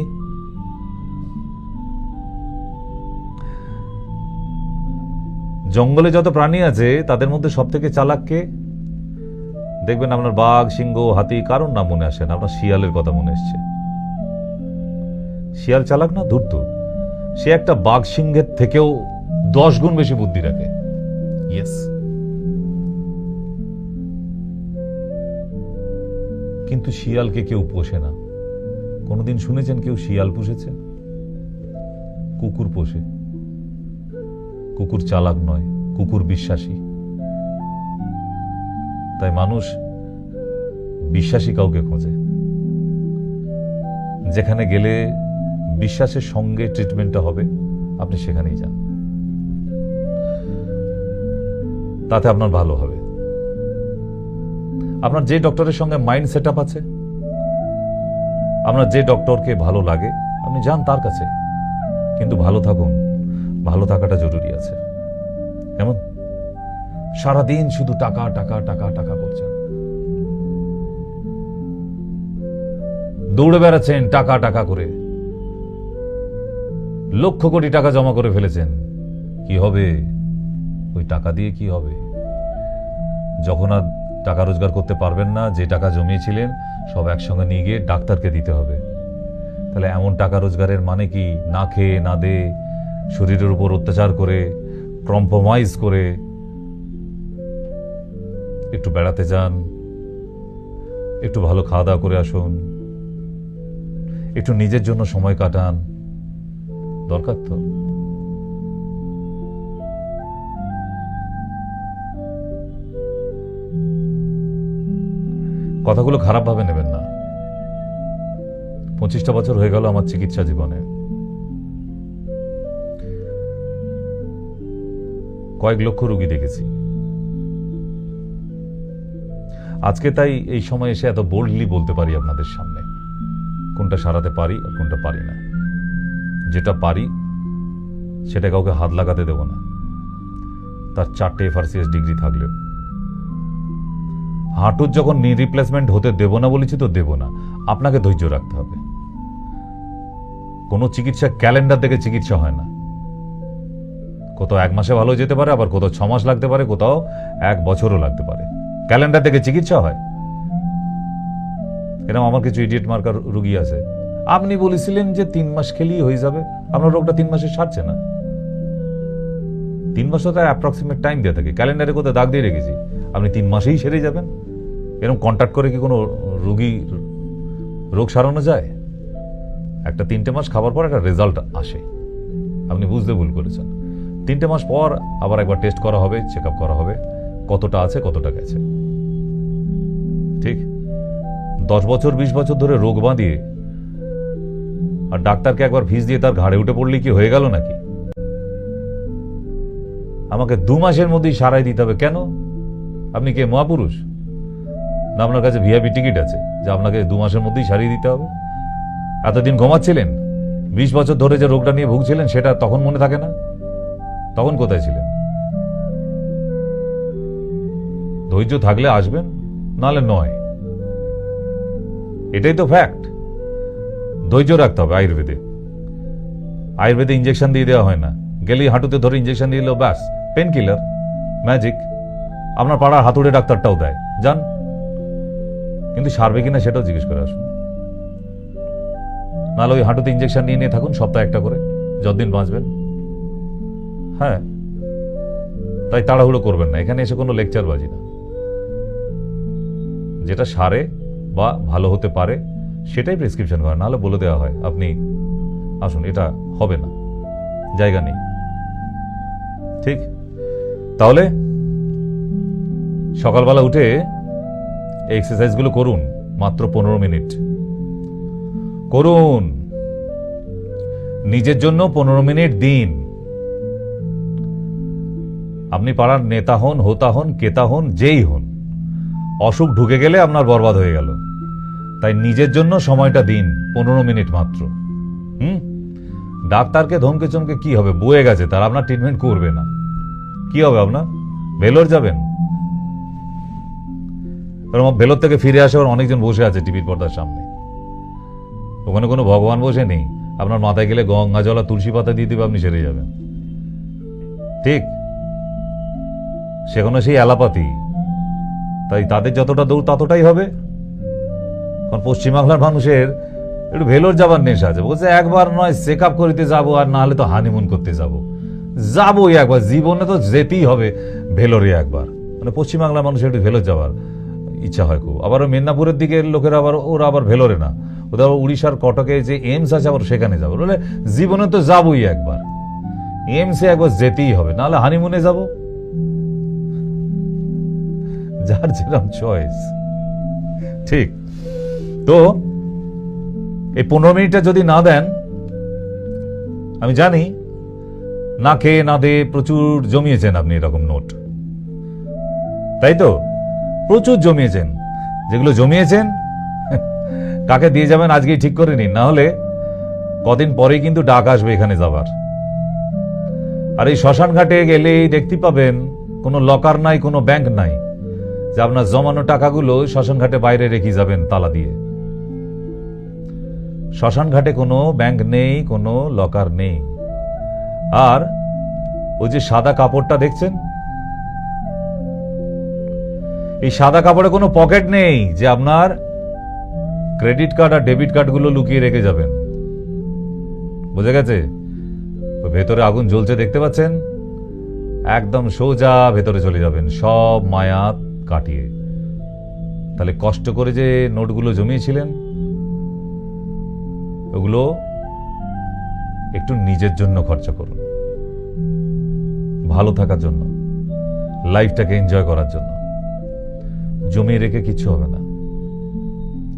জঙ্গলে যত প্রাণী আছে তাদের মধ্যে সব থেকে চালাক কে? দেখবেন আপনার বাঘ, সিংহ, হাতি, কারোর নাম মনে আসে না, আপনার শিয়ালের কথা মনে এসছে। শিয়াল চালাক না? ধূর্ত। সে একটা বাঘ সিংহের থেকেও 10 গুণ বেশি বুদ্ধি রাখে। ইয়েস। কিন্তু শিয়ালকে কেউ পোষে না। কোনদিন শুনেছেন কেউ শিয়াল পুষেছে? কুকুর পোষে। কুকুর চালাক নয়, কুকুর বিশ্বাসী। তাই মানুষ বিশ্বাসী কাউকে খোঁজে। যেখানে গেলে বিশ্বাসের সঙ্গে ট্রিটমেন্টটা হবে, আপনি সেখানেই যান, তাতে আপনার ভালো হবে। আপনার যে ডক্টরের সঙ্গে মাইন্ড সেট আপ আছে, আপনার যে ডক্টরকে ভালো লাগে, আপনি যান তার কাছে, কিন্তু ভালো থাকুন। ভালো থাকাটা জরুরি আছে। এমন সারাদিন শুধু টাকা টাকা টাকা টাকা করছেন, দৌড়ে বেড়াচ্ছেন টাকা টাকা করে, লক্ষ কোটি টাকা জমা করে ফেলেছেন, কি হবে? ওই টাকা দিয়ে কি হবে? যখন আর টাকা রোজগার করতে পারবেন না, যে টাকা জমিয়েছিলেন সব একসঙ্গে নিয়ে গিয়ে ডাক্তারকে দিতে হবে। তাহলে এমন টাকা রোজগারের মানে কি? না খেয়ে না দে, শরীরের উপর অত্যাচার করে, কম্প্রোমাইজ করে একটু বেড়াতে যান, একটু ভালো খাওয়া দাওয়া করে আসুন, একটু নিজের জন্য সময় কাটান, দরকার তো। কথাগুলো খারাপভাবে নেবেন না। 25টা বছর হয়ে গেল আমার চিকিৎসা জীবনে। কয়েক লক্ষ রোগী দেখেছি। আজকে তাই এই সময় এসে এত বোল্ডলি বলতে পারি আপনাদের সামনে কোনটা সারাতে পারি আর কোনটা পারি না। যেটা পারি সেটা কাউকে হাত লাগাতে দেব না, তার 4টে FRCS ডিগ্রি থাকলেও। হাঁটুর যখন নি রিপ্লেসমেন্ট হতে দেব না বলেছি তো দেব না। আপনাকে ধৈর্য রাখতে হবে। কোনো চিকিৎসা ক্যালেন্ডার দেখে চিকিৎসা হয় না। কোথাও 1 মাসে ভালো যেতে পারে, আবার কোথাও 6 মাস লাগতে পারে, কোথাও 1 বছরও লাগতে পারে। ক্যালেন্ডার দেখে চিকিৎসা হয়? এরকম আমার কিছু ইডিয়েট মার্কার রুগী আছে। আপনি বলেছিলেন যে 3 মাস খেলেই হয়ে যাবে, আপনার রোগটা 3 মাসে সারছে না। 3 মাস তো অ্যাপ্রক্সিমেট টাইম দেওয়া থাকে, ক্যালেন্ডারে কোথাও দাগ দিয়ে রেখেছি, আপনি 3 মাসেই সেরে যাবেন। এরকম কন্ট্যাক্ট করে কি কোনো রোগী রোগ সারানো যায়? একটা 3টে মাস খাবার পর একটা রেজাল্ট আসে। আপনি বুঝতে ভুল করেছেন। 3টে মাস পর আবার একবার টেস্ট করা হবে, চেক আপ করা হবে, কতটা আছে কতটা গেছে। ঠিক 10 বছর 20 বছর ধরে রোগ বাঁধিয়ে আর ডাক্তারকে একবার ফিস দিয়ে তার ঘাড়ে উঠে পড়লে কি হয়ে গেল নাকি? আমাকে 2 মাসের মধ্যেই সারাই দিতে হবে কেন? আপনি কে মহাপুরুষ? না আপনার কাছে ভিআইপি টিকিট আছে যে আপনাকে 2 মাসের মধ্যেই সারিয়ে দিতে হবে? এতদিন ঘুমাচ্ছিলেন, 20 বছর ধরে যে রোগটা নিয়ে ভুগছিলেন সেটা তখন মনে থাকে না? তখন কোথায় ছিলেন? ধৈর্য থাকলে আসবেন, নাহলে নয়। এটাই তো ফ্যাক্ট। ধৈর্য রাখতে হবে। আয়ুর্বেদে ইঞ্জেকশন দিয়ে দেওয়া হয় না। গেলেই হাঁটুতে ধরে ইঞ্জেকশন দিয়ে দিল, ব্যাস পেন কিলার, ম্যাজিক। আপনার পাড়ার হাতুড়ে ডাক্তারটাও দেয়, যান। কিন্তু সারবে কিনা সেটাও জিজ্ঞেস করে আসুন। নাহলে ওই হাঁটুতে ইঞ্জেকশন নিয়ে নিয়ে থাকুন সপ্তাহে একটা করে, যতদিন বাঁচবেন। হ্যাঁ, তাই তাড়াহুড়ো করবেন না। এখানে এসে কোনো লেকচার বাজি না। যেটা সারে বা ভালো হতে পারে সেটাই প্রেসক্রিপশন করা, নাহলে বলে দেওয়া হয় আপনি আসুন, এটা হবে না, জায়গা নেই। ঠিক? তাহলে সকালবেলা উঠে এই এক্সারসাইজগুলো করুন, মাত্র 15 মিনিট করুন। নিজের জন্য 15 মিনিট দিন। আপনি পাড়ার নেতা হন, হোতা হন, কেতা হন, যেই হন, অসুখ ঢুকে গেলে আপনার বরবাদ হয়ে গেল। তাই নিজের জন্য সময়টা দিন, 15 মিনিট মাত্র। ডাক্তারকে ধমকে চমকে কি হবে? বয়ে গেছে তার, আপনার ট্রিটমেন্ট করবে না। কি হবে আপনার? ভেলোর যাবেন? ভেলোর থেকে ফিরে আসে অনেকজন বসে আছে টিভির পর্দার সামনে। ওখানে কোনো ভগবান বসে নেই। আপনার মাথায় গেলে গঙ্গা জল আর তুলসী পাতা দিয়ে দেবে, আপনি সেরে যাবেন। ঠিক? সেখানে সেই অ্যালাপাতি। তাই তাদের যতটা দৌড় ততটাই হবে। কারণ পশ্চিমবাংলার মানুষের একটু ভেলোর যাবার নেশা আছে। বলছে একবার নয় চেক আপ করিতে যাবো, আর না হলে তো হানিমুন করতে যাবোই একবার, জীবনে তো যেতেই হবে ভেলোরে একবার। মানে পশ্চিমবাংলার মানুষের একটু ভেলোর যাওয়ার ইচ্ছা হয় খুব। আবার মেদিনীপুরের দিকের লোকেরা ওরা আবার ভেলোরে না, ওদের উড়িষ্যার কটকে যে এইমস আছে আবার সেখানে যাবো। বলে জীবনে তো যাবোই একবার, এইমসে একবার যেতেই হবে, নাহলে হানিমুনে যাব। যার যেরকম চয়েস। ঠিক তো এই 15 মিনিটটা যদি না দেন, আমি জানি না খেয়ে না দিয়ে প্রচুর জমিয়েছেন আপনি এরকম নোট, তাই তো? প্রচুর জমিয়েছেন। যেগুলো জমিয়েছেন কাকে দিয়ে যাবেন আজকেই ঠিক করে নিন, না হলে কদিন পরেই কিন্তু ডাক আসবে এখানে যাবার। আর এই শ্মশান ঘাটে গেলেই দেখতে পাবেন কোনো লকার নাই, কোনো ব্যাংক নাই যে আপনার জমানো টাকাগুলো শ্মশান ঘাটে বাইরে রেখে যাবেন তালা দিয়ে। শ্মশান ঘাটে কোনো ব্যাংক নেই, কোনো লকার নেই। আর ওই যে সাদা কাপড়টা দেখছেন, এই সাদা কাপড়ে কোনো পকেট নেই যে আপনার ক্রেডিট কার্ড আর ডেবিট কার্ডগুলো লুকিয়ে রেখে যাবেন। বুঝে গেছে? ভেতরে আগুন জ্বলছে দেখতে পাচ্ছেন, একদম সোজা ভেতরে চলে যাবেন সব মায়া কাটিয়ে। তাহলে কষ্ট করে যে নোটগুলো জমিয়েছিলেন ওগুলো একটু নিজের জন্য খরচা করুন, ভালো থাকার জন্য, লাইফটাকে এনজয় করার জন্য। জমিয়ে রেখে কিচ্ছু হবে না।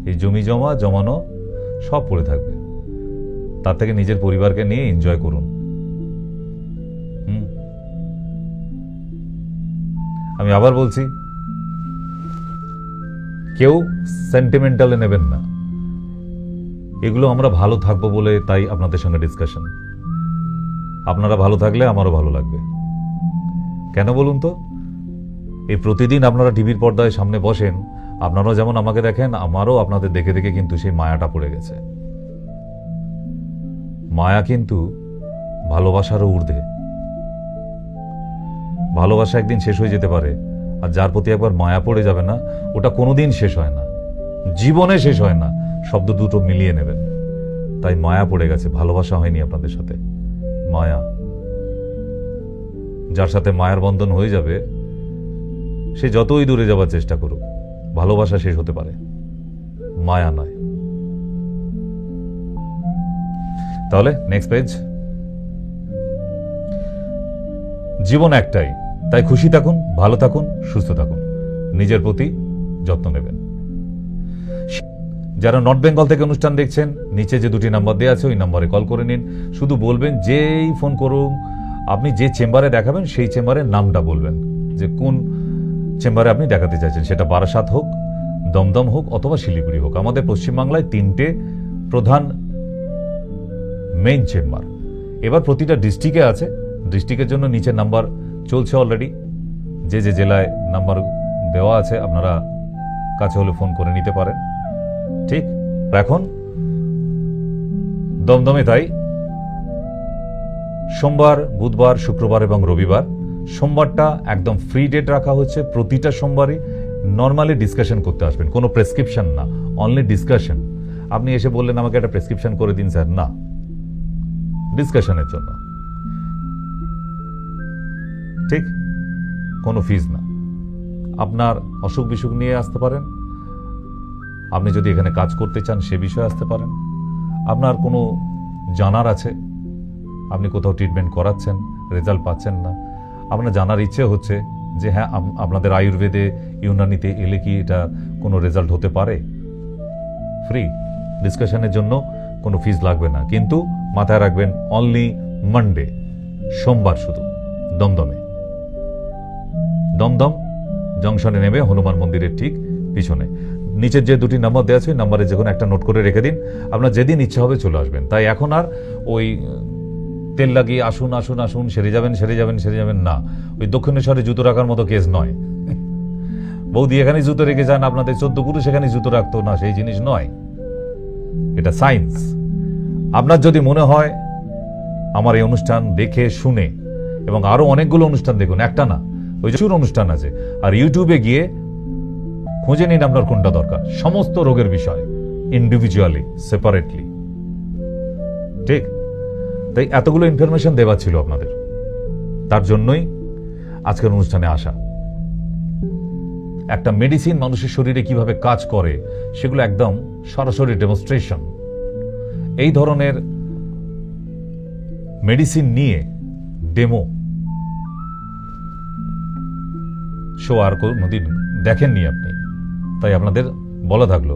এই জমি জমা জমানো সব পড়ে থাকবে, তার থেকে নিজের পরিবারকে নিয়ে এনজয় করুন। আমি আবার বলছি, কেউ সেন্টিমেন্টালে নেবেন না, এগুলো আমরা ভালো থাকবো বলে তাই আপনাদের সঙ্গে ডিসকাশন। আপনারা ভালো থাকলে আমারও ভালো লাগবে। কেন বলুন তো? এই প্রতিদিন আপনারা টিভির পর্দায় সামনে বসেন, আপনারাও যেমন আমাকে দেখেন, আমারও আপনাদের দেখে দেখে কিন্তু সেই মায়াটা পড়ে গেছে। মায়া কিন্তু ভালোবাসারও ঊর্ধ্বে। ভালোবাসা একদিন শেষ হয়ে যেতে পারে, আর যার প্রতি একবার মায়া পড়ে যাবে না, ওটা কোনোদিন শেষ হয় না, জীবনে শেষ হয় না। শব্দ দুটো মিলিয়ে নেবেন। তাই মায়া পড়ে গেছে, ভালোবাসা হয়নি আপনাদের সাথে, মায়া। যার সাথে মায়ার বন্ধন হয়ে যাবে সে যতই দূরে যাবার চেষ্টা করুক, ভালোবাসা শেষ হতে পারে, মায়া নয়। তাহলে নেক্সট পেজ। জীবন একটাই, তাই খুশি থাকুন, ভালো থাকুন, সুস্থ থাকুন, নিজের প্রতি যত্ন নেবেন। যারা নর্থ বেঙ্গল থেকে অনুষ্ঠান দেখছেন, নিচে যে দুটি নাম্বার দেওয়া আছে ওই নাম্বারে কল করে নিন। শুধু বলবেন, যেই ফোন করুন, আপনি যে চেম্বারে দেখাবেন সেই চেম্বারের নামটা বলবেন, যে কোন চেম্বারে আপনি দেখাতে চাইছেন। সেটা বারাসাত হোক, দমদম হোক, অথবা শিলিগুড়ি হোক। আমাদের পশ্চিমবাংলায় 3টে প্রধান মেইন চেম্বার। এবার প্রতিটা ডিস্ট্রিক্টে আছে, ডিস্ট্রিক্টের জন্য নিচে নাম্বার চলছে অলরেডি। যে যে জেলায় নাম্বার দেওয়া আছে আপনারা কাছে হলে ফোন করে নিতে পারেন। ঠিক এখন দমদমে তাই সোমবার, বুধবার, শুক্রবার এবং রবিবার। সোমবারটা একদম ফ্রি ডেট রাখা হচ্ছে। প্রতিটা সোমবারই নর্মালি ডিসকাশন করতে আসবেন, কোনো প্রেসক্রিপশন না, অনলি ডিসকাশন। আপনি এসে বললেন আমাকে একটা প্রেসক্রিপশন করে দিন স্যার, না, ডিসকাশনের জন্য। ঠিক, কোনো ফিজ না। আপনার অসুখ বিসুখ নিয়ে আসতে পারেন, আপনি যদি এখানে কাজ করতে চান সে বিষয়ে আসতে পারেন, আপনার কোনো জানার আছে, আপনি কোথাও ট্রিটমেন্ট করাচ্ছেন, রেজাল্ট পাচ্ছেন না, আপনার জানার ইচ্ছে হচ্ছে যে হ্যাঁ আপনাদের আয়ুর্বেদে, ইউনানিতে এলে কি এটা কোনো রেজাল্ট হতে পারে, ফ্রি ডিসকাশনের জন্য কোনো ফিজ লাগবে না। কিন্তু মাথায় রাখবেন, অনলি মানডে, সোমবার শুধু, দমদমে। দমদম জংশনে নেমে হনুমান মন্দিরের ঠিক পিছনে নিচের যে দুটি নাম্বার দেওয়া আছে ওই নাম্বারে যে কোনো একটা নোট করে রেখে দিন। আপনার যেদিন ইচ্ছা হবে চলে আসবেন। তাই এখন আর ওই তেল লাগিয়ে আসুন আসুন আসুন, সেরে যাবেন সেরে যাবেন সেরে যাবেন না, ওই দক্ষিণেশ্বরে জুতো রাখার মতো কেস নয়। বৌদি এখানে জুতো রেখে যান, আপনাদের 14 পুরুষ এখানে জুতো রাখতো না, সেই জিনিস নয়, এটা সায়েন্স। আপনার যদি মনে হয় আমার এই অনুষ্ঠান দেখে শুনে, এবং আরো অনেকগুলো অনুষ্ঠান দেখুন, একটা না, ওই যে অনুষ্ঠান আছে, আর ইউটিউবে গিয়ে খুঁজে নিন আপনার কোনটা দরকার, সমস্ত রোগের বিষয় ইন্ডিভিজুয়ালি, সেপারেটলি। ঠিক, তাই এতগুলো ইনফরমেশন দেওয়া ছিল আপনাদের, তার জন্যই আজকের অনুষ্ঠানে আসা। একটা মেডিসিন মানুষের শরীরে কিভাবে কাজ করে সেগুলো একদম সরাসরি ডেমনস্ট্রেশন। এই ধরনের মেডিসিন নিয়ে ডেমো শো আর কোনদিন দেখেননি আপনি, তাই আপনাদের বলা থাকলো।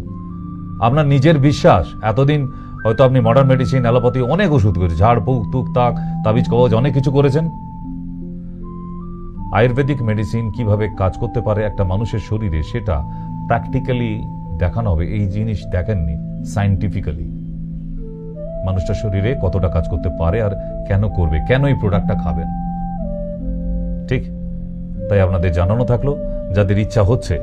আপনার নিজের বিশ্বাস, এতদিন হয়তো আপনি মডার্ন মেডিসিন, অ্যালোপ্যাথি অনেক ওষুধ করেছেন, ঝাড় ফুঁক তুক তাক তাবিজ কবজ অনেক কিছু করেছেন। আয়ুর্বেদিক মেডিসিন কিভাবে কাজ করতে পারে একটা মানুষের শরীরে সেটা প্র্যাকটিক্যালি দেখানো হবে। এই জিনিস দেখেননি সায়েন্টিফিক্যালি, মানুষটার শরীরে কতটা কাজ করতে পারে আর কেন করবে, কেন এই প্রোডাক্টটা খাবেন। ঠিক, তাই আপনাদের জানানো থাকলো। যাদের ইচ্ছা হচ্ছে,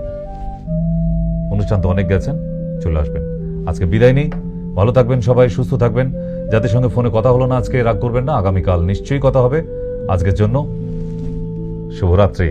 অনুষ্ঠান তো অনেক গেছেন, চলে আসবেন। আজকে বিদায় নেই, ভালো থাকবেন সবাই, সুস্থ থাকবেন। যাদের সঙ্গে ফোনে কথা হলো না আজকে রাগ করবেন না, আগামীকাল নিশ্চয়ই কথা হবে। আজকের জন্য শুভরাত্রি।